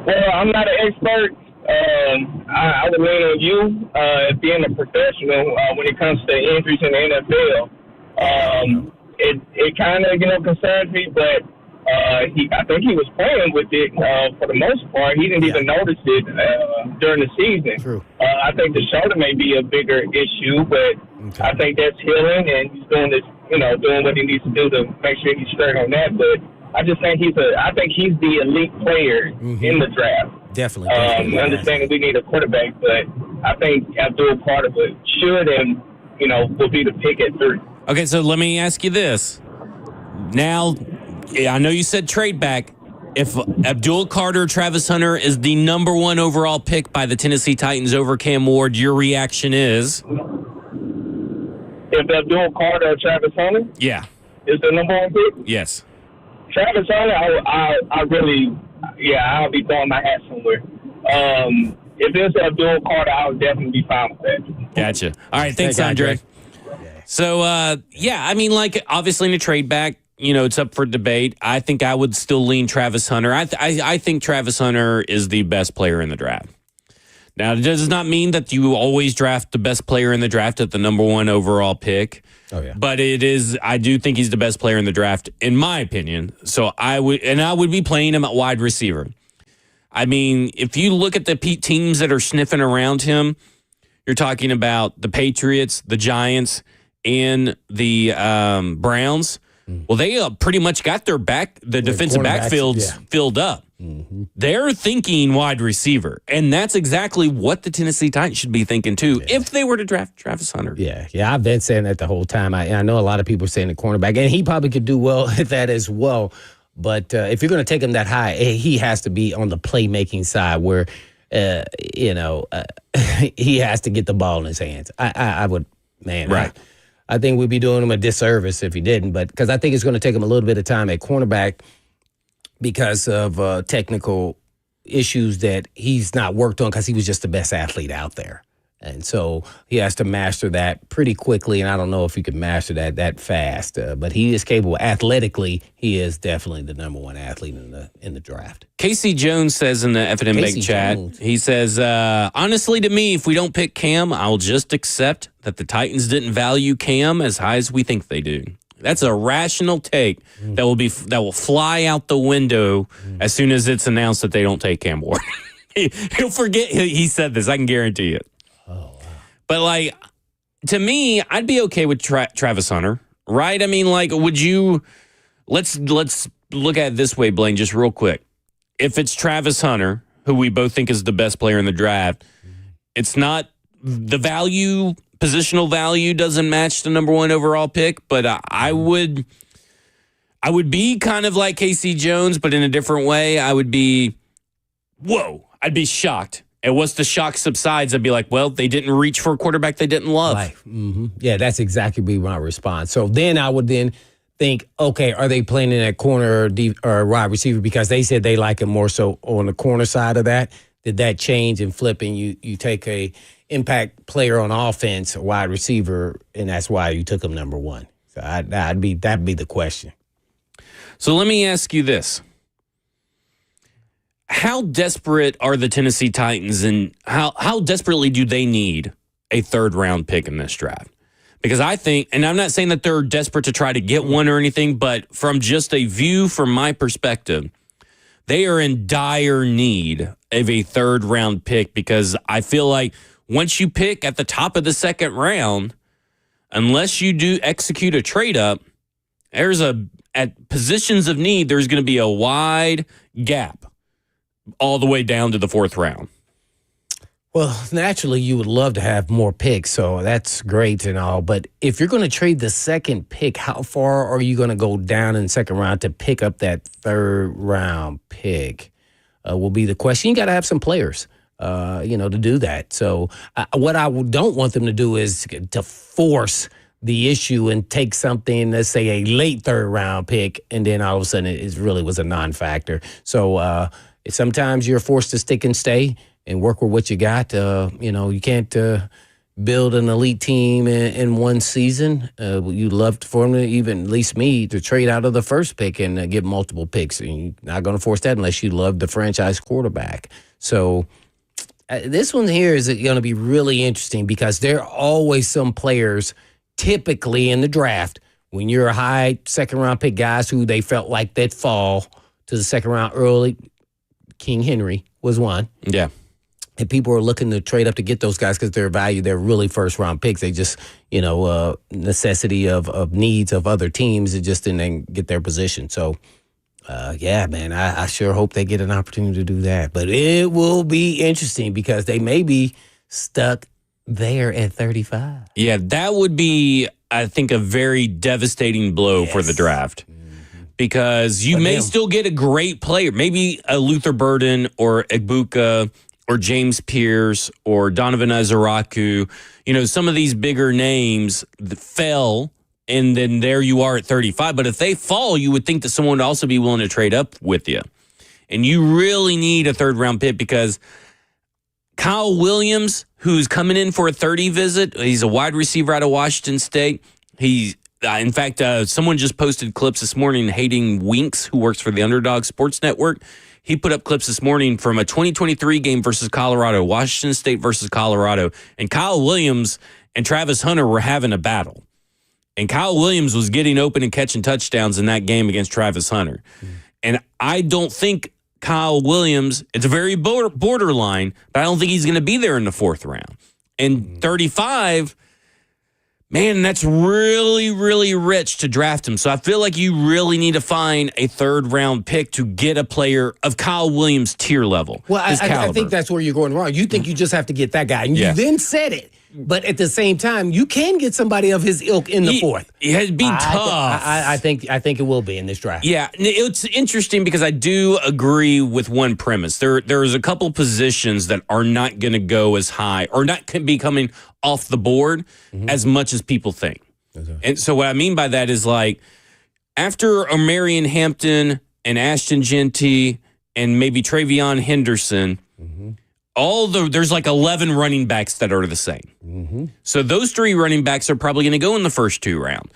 Well, I'm not an expert. I would lean on you being a professional when it comes to injuries in the NFL. It kind of concerns me, but I think he was playing with it for the most part. He didn't even notice it during the season. True. I think the shoulder may be a bigger issue, but I think that's healing, and he's doing this, doing what he needs to do to make sure he's straight on that. But I just think he's the elite player in the draft. Definitely. Understanding we need a quarterback, but I think Abdul Carter should and will be the pick at 3. Okay, so let me ask you this. Now, I know you said trade back. If Abdul Carter, Travis Hunter is the number 1 overall pick by the Tennessee Titans over Cam Ward, your reaction is? If Abdul Carter or Travis Hunter Yeah. is the number 1 pick, Yes. Travis Hunter, I'll be throwing my hat somewhere. If it's Abdul Carter, I would definitely be fine with that. Gotcha. All right, thanks, Andre. So, obviously in a trade back, it's up for debate. I think I would still lean Travis Hunter. I think Travis Hunter is the best player in the draft. Now, it does not mean that you always draft the best player in the draft at the number 1 overall pick. Oh, yeah. But I do think he's the best player in the draft, in my opinion. So I would be playing him at wide receiver. I mean, if you look at the teams that are sniffing around him, you're talking about the Patriots, the Giants, and the Browns. Well, they pretty much got the defensive backfields filled up. Mm-hmm. They're thinking wide receiver, and that's exactly what the Tennessee Titans should be thinking too if they were to draft Travis Hunter. Yeah, I've been saying that the whole time. I know a lot of people are saying the cornerback, and he probably could do well at that as well. But if you're going to take him that high, he has to be on the playmaking side where, he has to get the ball in his hands. I would, man. Right. I think we'd be doing him a disservice if he didn't, but because I think it's going to take him a little bit of time at cornerback because of technical issues that he's not worked on because he was just the best athlete out there. And so he has to master that pretty quickly, and I don't know if he could master that fast. But he is capable. Athletically, he is definitely the number 1 athlete in the draft. Casey Jones says in the F&M Bake chat, he says, honestly, to me, if we don't pick Cam, I'll just accept that the Titans didn't value Cam as high as we think they do. That's a rational take that will fly out the window as soon as it's announced that they don't take Cam Ward. He'll forget he said this. I can guarantee it. But, to me, I'd be okay with Travis Hunter, right? I mean, would you – let's look at it this way, Blaine, just real quick. If it's Travis Hunter, who we both think is the best player in the draft, it's not – the positional value doesn't match the number 1 overall pick, but I would be kind of like Casey Jones, but in a different way. I would be – whoa, I'd be shocked. And once the shock subsides, I'd be like, well, they didn't reach for a quarterback they didn't love. Right. Mm-hmm. Yeah, that's exactly my response. So then I would then think, okay, are they playing in that corner or wide receiver? Because they said they like him more so on the corner side of that. Did that change and flip and you take a impact player on offense, a wide receiver, and that's why you took him number 1? So that'd be the question. So let me ask you this. How desperate are the Tennessee Titans, and how desperately do they need a 3rd-round pick in this draft? Because I think, and I'm not saying that they're desperate to try to get one or anything, but from just a view from my perspective, they are in dire need of a 3rd-round pick because I feel like once you pick at the top of the 2nd round, unless you do execute a trade-up, at positions of need, there's going to be a wide gap all the way down to the 4th round. Well, naturally, you would love to have more picks, so that's great and all. But if you're going to trade the 2nd pick, how far are you going to go down in the 2nd round to pick up that 3rd-round pick? Will be the question. You got to have some players, to do that. So what I don't want them to do is to force the issue and take something, let's say a late 3rd-round pick, and then all of a sudden it really was a non-factor. So sometimes you're forced to stick and stay and work with what you got. You can't build an elite team in one season. You'd love for them to, even at least me, to trade out of the 1st pick and get multiple picks. And you're not going to force that unless you love the franchise quarterback. So this one here is going to be really interesting because there are always some players typically in the draft when you're a high 2nd-round pick guys who they felt like they'd fall to the 2nd round early. King Henry was one. Yeah. And people are looking to trade up to get those guys because they're valued. They're really 1st-round picks. They just, necessity of needs of other teams. It just didn't get their position. So, man, I sure hope they get an opportunity to do that. But it will be interesting because they may be stuck there at 35. Yeah, that would be, I think, a very devastating blow for the draft. Because you may still get a great player, maybe a Luther Burden or Egbuka or James Pierce or Donovan Izaraku. Some of these bigger names fell, and then there you are at 35. But if they fall, you would think that someone would also be willing to trade up with you. And you really need a 3rd-round pick because Kyle Williams, who's coming in for a 30 visit, he's a wide receiver out of Washington State. In fact, someone just posted clips this morning. Hayden Winks, who works for the Underdog Sports Network, he put up clips this morning from a 2023 game versus Colorado, Washington State versus Colorado, and Kyle Williams and Travis Hunter were having a battle. And Kyle Williams was getting open and catching touchdowns in that game against Travis Hunter. And I don't think Kyle Williams, it's a very borderline, but I don't think he's going to be there in the 4th round. And 35, man, that's really, really rich to draft him. So I feel like you really need to find a 3rd round pick to get a player of Kyle Williams' tier level. Well, I think that's where you're going wrong. You think you just have to get that guy. And you then said it. But at the same time, you can get somebody of his ilk in the 4th. It'd be tough. I think it will be in this draft. Yeah, it's interesting because I do agree with one premise. There's a couple positions that are not going to go as high or not be coming off the board as much as people think. Okay. And so what I mean by that is like after Omarion Hampton and Ashton Genty and maybe Travion Henderson, there's like 11 running backs that are the same. So those 3 running backs are probably going to go in the first 2 rounds.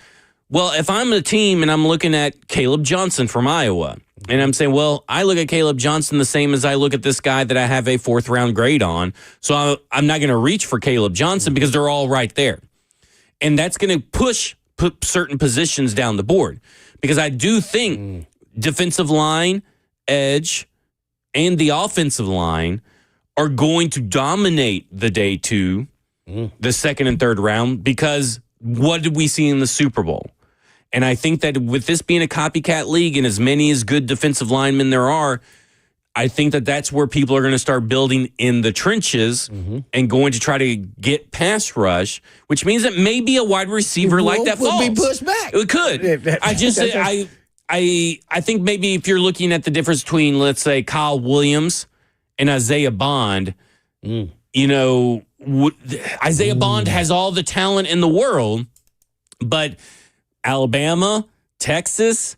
Well, if I'm a team and I'm looking at Caleb Johnson from Iowa, and I'm saying, well, I look at Caleb Johnson the same as I look at this guy that I have a 4th round grade on. So I'm not going to reach for Caleb Johnson because they're all right there. And that's going to put certain positions down the board. Because I do think defensive line, edge, and the offensive line are going to dominate the day 2, the 2nd and 3rd round, because what did we see in the Super Bowl? And I think that with this being a copycat league and as many as good defensive linemen there are, I think that that's where people are going to start building in the trenches and going to try to get pass rush, which means that maybe a wide receiver like that falls. Will be pushed back. It could. I think maybe if you're looking at the difference between, let's say, Kyle Williams and Isaiah Bond, Isaiah Bond has all the talent in the world, but Alabama, Texas,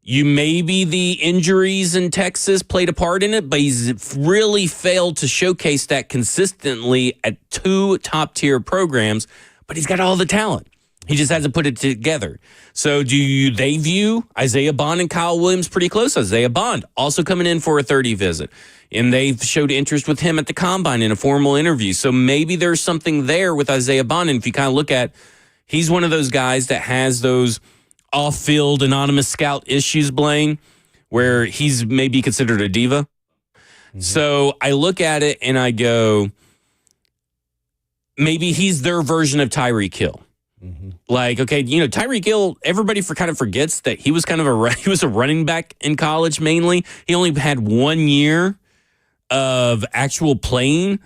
maybe the injuries in Texas played a part in it, but he's really failed to showcase that consistently at 2 top-tier programs, but he's got all the talent. He just hasn't put it together. So they view Isaiah Bond and Kyle Williams pretty close? Isaiah Bond also coming in for a 30 visit. And they've showed interest with him at the Combine in a formal interview. So maybe there's something there with Isaiah Bond. And if you kind of look at, he's one of those guys that has those off-field anonymous scout issues, Blaine, where he's maybe considered a diva. So I look at it and I go, maybe he's their version of Tyreek Hill. Like, okay, Tyreek Hill, everybody kind of forgets that he was he was a running back in college mainly. He only had 1 year of actual playing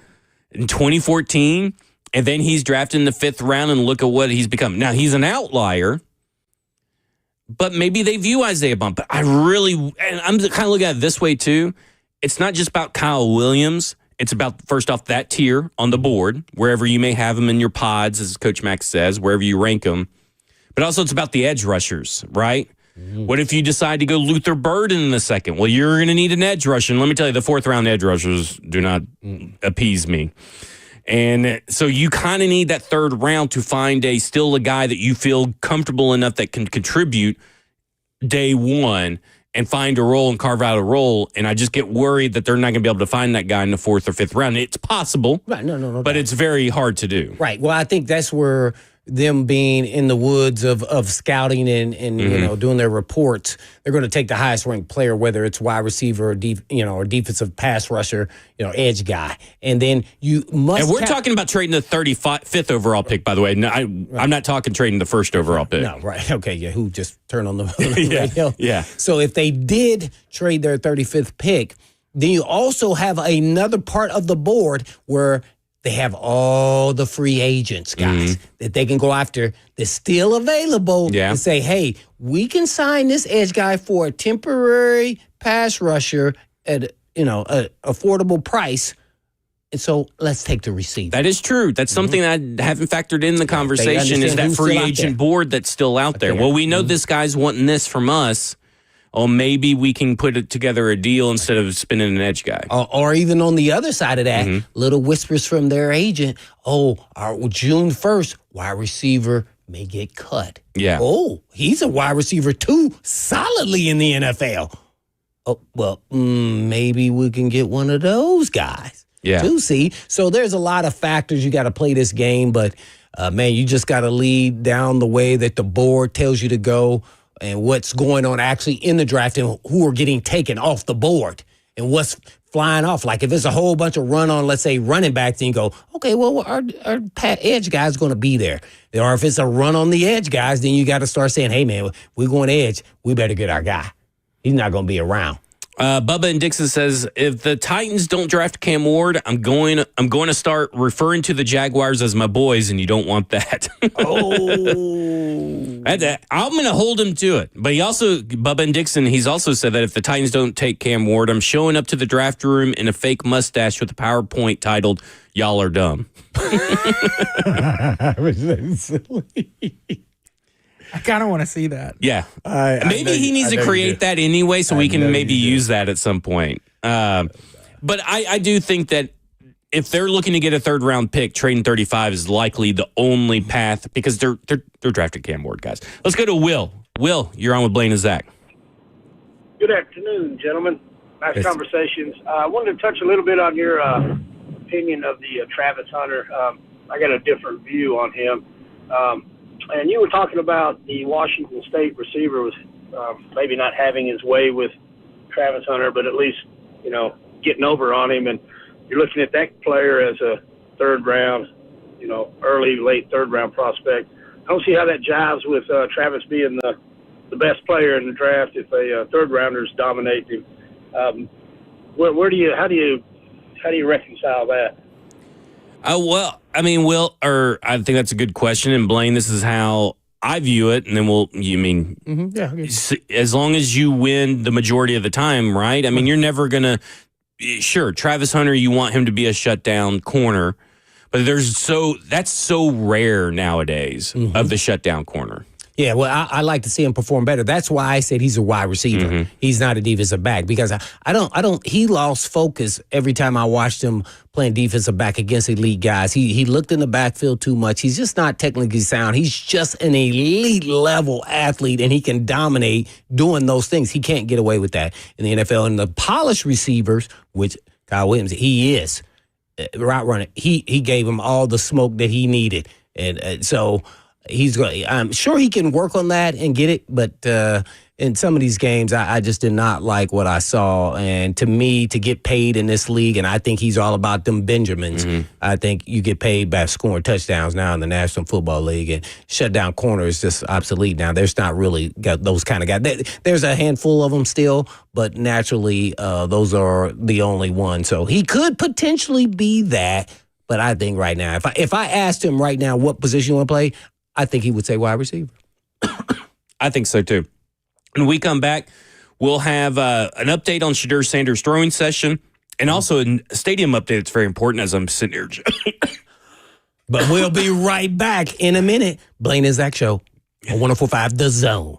in 2014, and then he's drafted in the 5th round, and look at what he's become. Now, he's an outlier, but maybe they view Isaiah Bond. But I'm kind of looking at it this way too. It's not just about Kyle Williams. It's about, first off, that tier on the board, wherever you may have them in your pods, as Coach Max says, wherever you rank them. But also it's about the edge rushers, right? What if you decide to go Luther Burden in the 2nd? Well, you're going to need an edge rusher. And let me tell you, the 4th round edge rushers do not appease me. And so you kind of need that 3rd round to find still a guy that you feel comfortable enough that can contribute day 1 and find a role and carve out a role. And I just get worried that they're not going to be able to find that guy in the 4th or 5th round. It's possible. Right. No. But it's very hard to do. Right. Well, I think that's where them being in the woods of scouting and doing their reports, they're going to take the highest ranked player, whether it's wide receiver or or defensive pass rusher, edge guy, and then you must. And we're talking about trading the 35th overall pick, by the way. No, I'm not talking trading the 1st overall pick. No, right? Okay, yeah. Who just turned on the radio? Yeah. So if they did trade their 35th pick, then you also have another part of the board where they have all the free agents, guys, that they can go after that's still available and say, hey, we can sign this edge guy for a temporary pass rusher at an affordable price. And so let's take the receiver. That is true. That's something that I haven't factored in the conversation is that free agent board that's still out there. Well, we know this guy's wanting this from us. Oh, maybe we can put it together a deal instead of spinning an edge guy. Or even on the other side of that, little whispers from their agent, June 1st, wide receiver may get cut. Yeah. Oh, he's a wide receiver too, solidly in the NFL. Oh, well, maybe we can get one of those guys. Yeah. To see. So there's a lot of factors. You got to play this game, but man, you just got to lead down the way that the board tells you to go and what's going on actually in the draft and who are getting taken off the board and what's flying off. Like if it's a whole bunch of run on, let's say running backs, then you go, okay, well, our edge guy's going to be there. Or if it's a run on the edge guys, then you got to start saying, hey, man, we're going edge. We better get our guy. He's not going to be around. Bubba and Dixon says, if the Titans don't draft Cam Ward, I'm going to start referring to the Jaguars as my boys, and you don't want that. I'm going to hold him to it. But Bubba and Dixon, he's also said that if the Titans don't take Cam Ward, I'm showing up to the draft room in a fake mustache with a PowerPoint titled, "Y'all are dumb." I kind of want to see that. Yeah. Maybe he needs to create that anyway so we can maybe use that at some point. But I do think that if they're looking to get a third-round pick, trading 35 is likely the only path because they're drafting Cam Ward, guys. Let's go to Will. Will, you're on with Blaine and Zach. Good afternoon, gentlemen. Nice conversations. I wanted to touch a little bit on your opinion of the Travis Hunter. I got a different view on him. And you were talking about the Washington State receiver was maybe not having his way with Travis Hunter, but at least, getting over on him. And you're looking at that player as a third round, early, late third round prospect. I don't see how that jives with Travis being the best player in the draft if a third rounders dominate him. How do you reconcile that? Well, I mean, Will, or I think that's a good question. And Blaine, this is how I view it. And then as long as you win the majority of the time, right? I mean, you're never going to, sure, Travis Hunter, you want him to be a shutdown corner, but that's so rare nowadays of the shutdown corner. Yeah, well, I like to see him perform better. That's why I said he's a wide receiver. Mm-hmm. He's not a defensive back because he lost focus every time I watched him playing defensive back against elite guys. He looked in the backfield too much. He's just not technically sound. He's just an elite level athlete, and he can dominate doing those things. He can't get away with that in the NFL. And the polished receivers, which Kyle Williams, he is route running. He gave him all the smoke that he needed, and so. I'm sure he can work on that and get it, but in some of these games, I just did not like what I saw. And to me, to get paid in this league, and I think he's all about them Benjamins, I think you get paid by scoring touchdowns now in the National Football League, and shutdown corner is just obsolete now. There's not really got those kind of guys. There's a handful of them still, but naturally, those are the only ones. So he could potentially be that, but I think right now, if I asked him right now what position you want to play, I think he would say wide receiver. I think so, too. When we come back, we'll have an update on Shedeur Sanders' throwing session and also a stadium update that's very important as I'm sitting here. But we'll be right back in a minute. Blaine and Zach Show on 104.5 The Zone.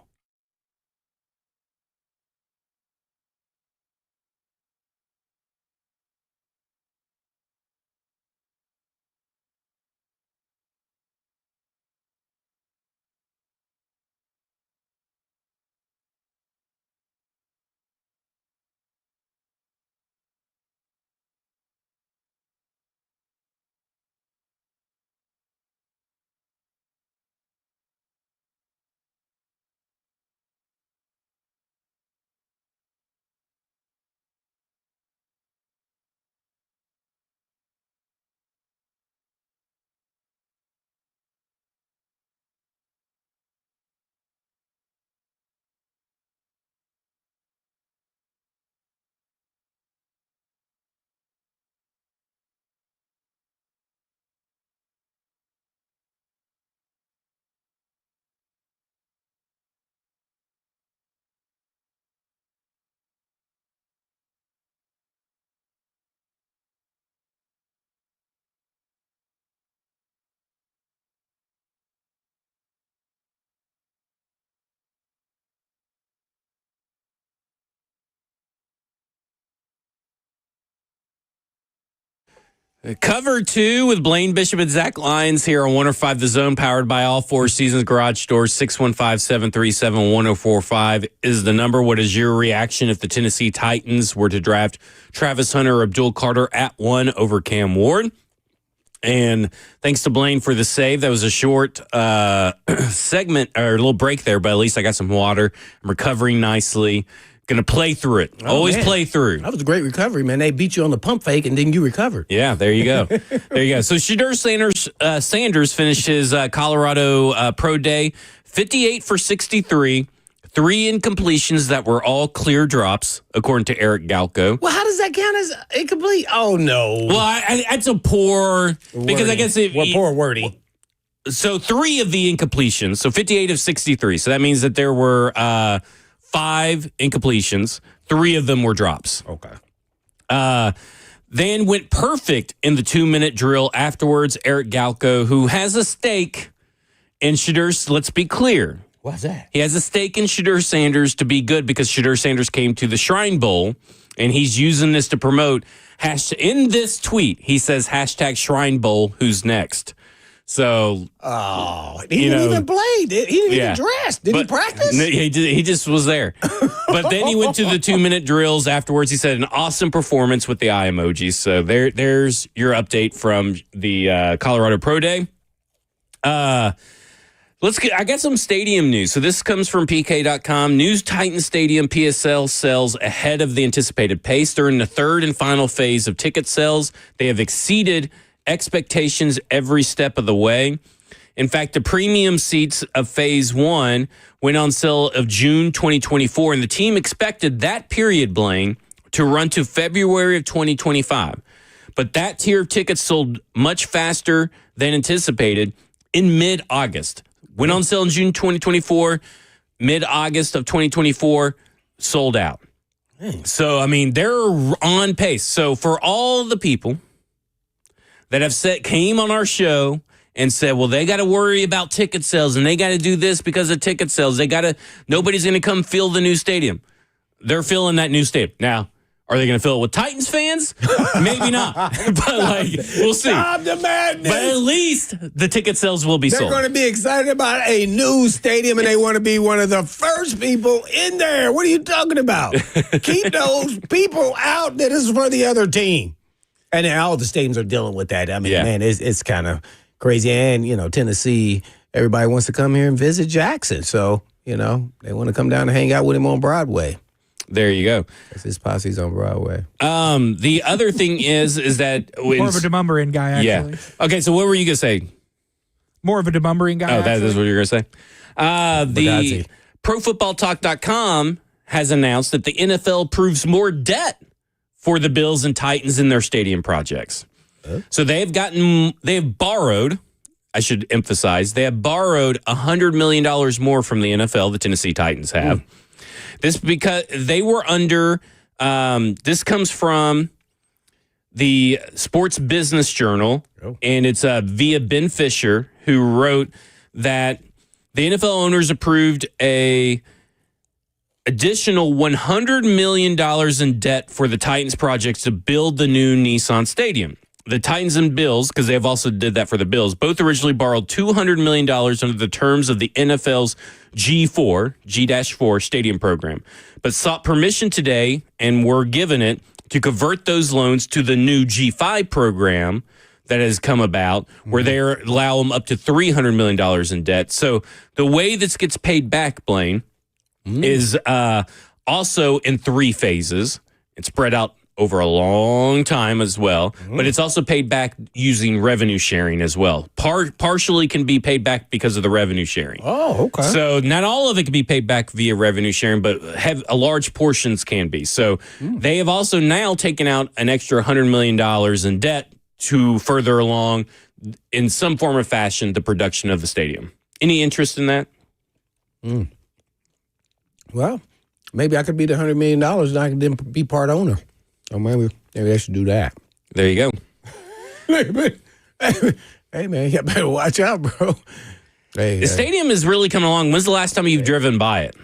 Cover 2 with Blaine Bishop and Zach Lyons here on 105 The Zone, powered by all Four Seasons Garage Doors. 615-737-1045 is the number. What is your reaction if the Tennessee Titans were to draft Travis Hunter or Abdul Carter at 1 over Cam Ward? And thanks to Blaine for the save. That was a short segment or a little break there, but at least I got some water. I'm recovering nicely. Going to play through it. Always play through. That was a great recovery, man. They beat you on the pump fake, and then you recovered. Yeah, there you go. There you go. So Shedeur Sanders finished his Colorado Pro Day, 58 for 63, 3 incompletions that were all clear drops, according to Eric Galko. Well, how does that count as incomplete? Oh, no. Well, that's a poor, because I guess poor wording. So 3 of the incompletions, so 58 of 63. So that means that there were 5 incompletions. 3 of them were drops. Okay. Then went perfect in the 2-minute drill afterwards. Eric Galko, who has a stake in Shedeur, let's be clear. What's that? He has a stake in Shedeur Sanders to be good because Shedeur Sanders came to the Shrine Bowl, and he's using this to promote. In this tweet, he says, #Shrine Bowl, who's next? So, he didn't even play. He didn't even dress. Did he practice? He just was there. But then he went to the 2-minute drills afterwards. He said an awesome performance with the eye emojis. So there's your update from the Colorado Pro Day. I got some stadium news. So this comes from PK.com. News Titan Stadium PSL sells ahead of the anticipated pace. They're in the 3rd and final phase of ticket sales. They have exceeded expectations every step of the way. In fact, the premium seats of Phase 1 went on sale of June 2024, and the team expected that period, Blaine, to run to February of 2025. But that tier of tickets sold much faster than anticipated in mid-August. Went on sale in June 2024, mid-August of 2024, sold out. So, I mean, they're on pace. So for all the people that came on our show and said, well, they got to worry about ticket sales and they got to do this because of ticket sales. Nobody's going to come fill the new stadium. They're filling that new stadium. Now, are they going to fill it with Titans fans? Maybe not. But we'll see. Stop the madness. But at least the ticket sales will be sold. They're going to be excited about a new stadium, and they want to be one of the first people in there. What are you talking about? Keep those people out that is for the other team. And all the stadiums are dealing with that. I mean, man, it's kind of crazy. And, Tennessee, everybody wants to come here and visit Jackson. So, they want to come down and hang out with him on Broadway. There you go. His posse's on Broadway. The other thing is that more of a Demumbrian guy, actually. Yeah. Okay, so what were you gonna say? More of a Demumbrian guy. Oh, that is what you're gonna say. The ProFootballTalk.com has announced that the NFL approves more debt for the Bills and Titans in their stadium projects. So they have borrowed. I should emphasize they have borrowed $100 million more from the NFL. The Tennessee Titans have. This because they were under, this comes from the Sports Business Journal, and it's via Ben Fisher, who wrote that the NFL owners approved a additional $100 million in debt for the Titans projects to build the new Nissan Stadium. The Titans and Bills, because they have also did that for the Bills, both originally borrowed $200 million under the terms of the NFL's G-4 stadium program, but sought permission today and were given it to convert those loans to the new G5 program that has come about, where they allow them up to $300 million in debt. So the way this gets paid back, Blaine, is also in 3 phases. It's spread out over a long time as well, but it's also paid back using revenue sharing as well. Partially can be paid back because of the revenue sharing. Oh, okay. So not all of it can be paid back via revenue sharing, but a large portions can be. So they have also now taken out an extra $100 million in debt to further along, in some form or fashion, the production of the stadium. Any interest in that? Well, maybe I could be the $100 million and I could then be part owner. Oh, maybe I should do that. There you go. Hey, man, you better watch out, bro. The stadium is really coming along. When's the last time you've driven by it?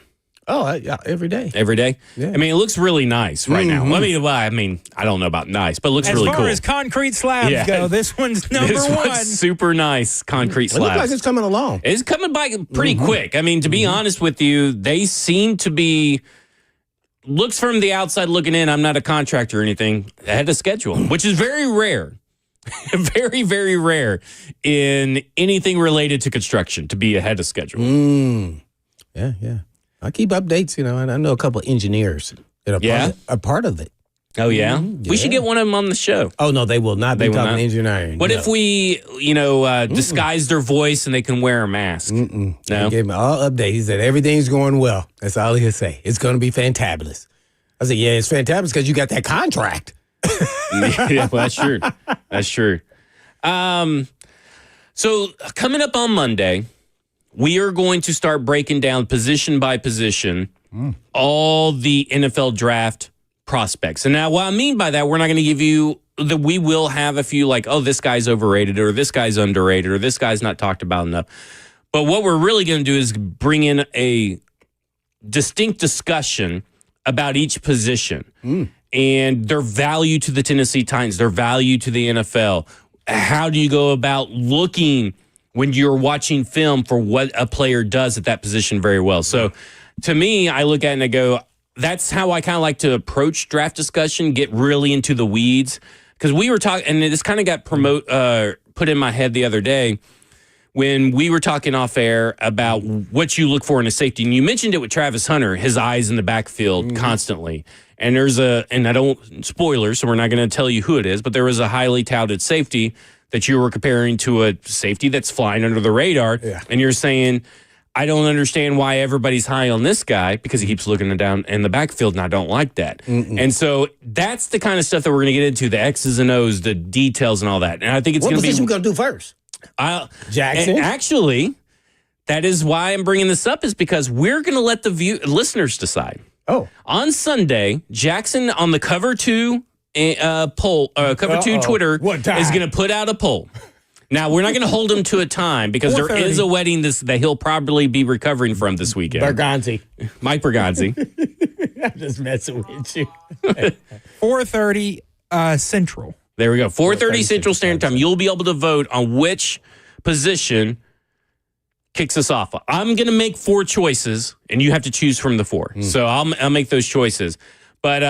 Oh, yeah, every day. Every day? Yeah. I mean, it looks really nice right now. I mean, I don't know about nice, but it looks really As cool. far as concrete slabs go, this one's number this one. one's super nice concrete It looks like slabs. it's coming along. It's coming by pretty quick. I mean, to be honest with you, they seem to be, looks from the outside looking in, I'm not a contractor or anything, ahead of schedule, which is very rare. Very, very rare in anything related to construction to be ahead of schedule. Yeah, yeah. I keep updates, and I know a couple engineers that are part of it. Oh, yeah? We should get one of them on the show. Oh, no, they will not be talking engineering. What if we, disguise their voice and they can wear a mask? No? I gave him all updates. He said, everything's going well. That's all he'll say. It's going to be fantabulous. I said, yeah, it's fantabulous because you got that contract. Yeah, well, that's true. That's true. So coming up on Monday, we are going to start breaking down position by position all the NFL draft prospects. And now what I mean by that, we're not going to give you that. We will have a few like, oh, this guy's overrated or this guy's underrated or this guy's not talked about enough. But what we're really going to do is bring in a distinct discussion about each position and their value to the Tennessee Titans, their value to the NFL. How do you go about looking when you're watching film for what a player does at that position very well? So to me, I look at it and I go, that's how I kind of like to approach draft discussion, get really into the weeds. Because we were talking, and this kind of got put in my head the other day when we were talking off air about what you look for in a safety. And you mentioned it with Travis Hunter, his eyes in the backfield constantly. And and I don't, spoilers, so we're not going to tell you who it is, but there was a highly touted safety that you were comparing to a safety that's flying under the radar. Yeah. And you're saying, I don't understand why everybody's high on this guy because he keeps looking down in the backfield, and I don't like that. And so that's the kind of stuff that we're going to get into, the X's and O's, the details and all that. And I think it's going to be... What position we going to do first? Jackson? Actually, that is why I'm bringing this up, is because we're going to let the listeners decide. Oh. On Sunday, Jackson on the Cover 2 poll, Cover 2 Twitter is going to put out a poll. Now, we're not going to hold him to a time because there is a wedding that he'll probably be recovering from this weekend. Bergonzi. Mike Bergonzi. I'm just messing with you. 4:30 Central. There we go. 4:30 Central Standard Time. You'll be able to vote on which position kicks us off. I'm going to make 4 choices, and you have to choose from the 4. So I'll make those choices. But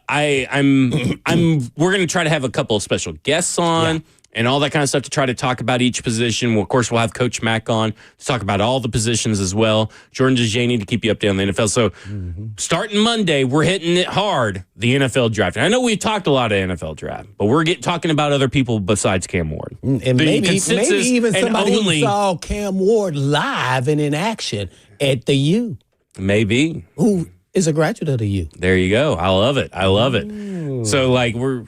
we're going to try to have a couple of special guests on. Yeah. And all that kind of stuff to try to talk about each position. Well, of course, we'll have Coach Mack on to talk about all the positions as well. Jordan DeJaney to keep you updated on the NFL. So starting Monday, we're hitting it hard, the NFL draft. And I know we've talked a lot of NFL draft, but we're talking about other people besides Cam Ward. And maybe even somebody who saw Cam Ward live and in action at the U. Maybe. Who is a graduate of the U. There you go. I love it. I love it. Ooh. So, like, we're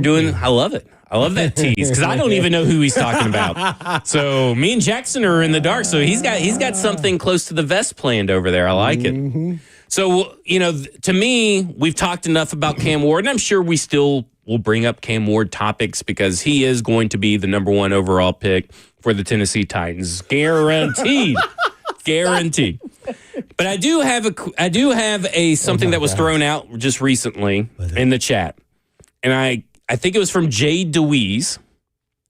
doing, I love it. I love that tease because I don't even know who he's talking about. So me and Jackson are in the dark. So he's got something close to the vest planned over there. I like it. So, to me, we've talked enough about Cam Ward, and I'm sure we still will bring up Cam Ward topics because he is going to be the number 1 overall pick for the Tennessee Titans. Guaranteed. Guaranteed. But I do have something that was thrown out just recently in the chat. And I think it was from Jay DeWeese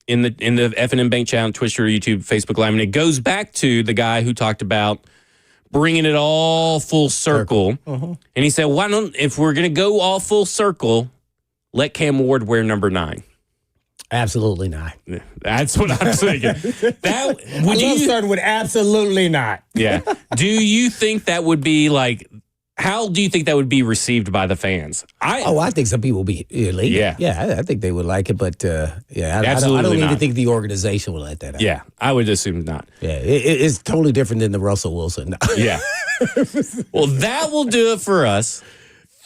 in the F&M Bank channel, Twitter, YouTube, Facebook Live. And it goes back to the guy who talked about bringing it all full circle. And he said, if we're going to go all full circle, let Cam Ward wear number 9. Absolutely not. That's what I'm thinking. Starting with absolutely not. Yeah. Do you think that would be like... How do you think that would be received by the fans? I think some people will be elated. Yeah, I think they would like it, but I don't even think the organization will let that out. Yeah, I would assume not. Yeah, it's totally different than the Russell Wilson. Yeah. Well, that will do it for us.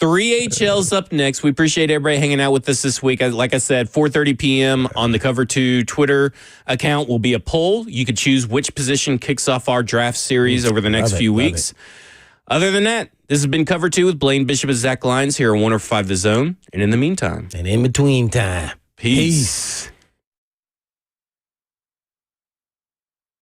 3HL's up next. We appreciate everybody hanging out with us this week. Like I said, 4:30 p.m. on the Cover 2 Twitter account will be a poll. You could choose which position kicks off our draft series over the next few weeks. Other than that, this has been Cover 2 with Blaine Bishop and Zach Lyons here on 105 The Zone. And in the meantime. And in between time. Peace.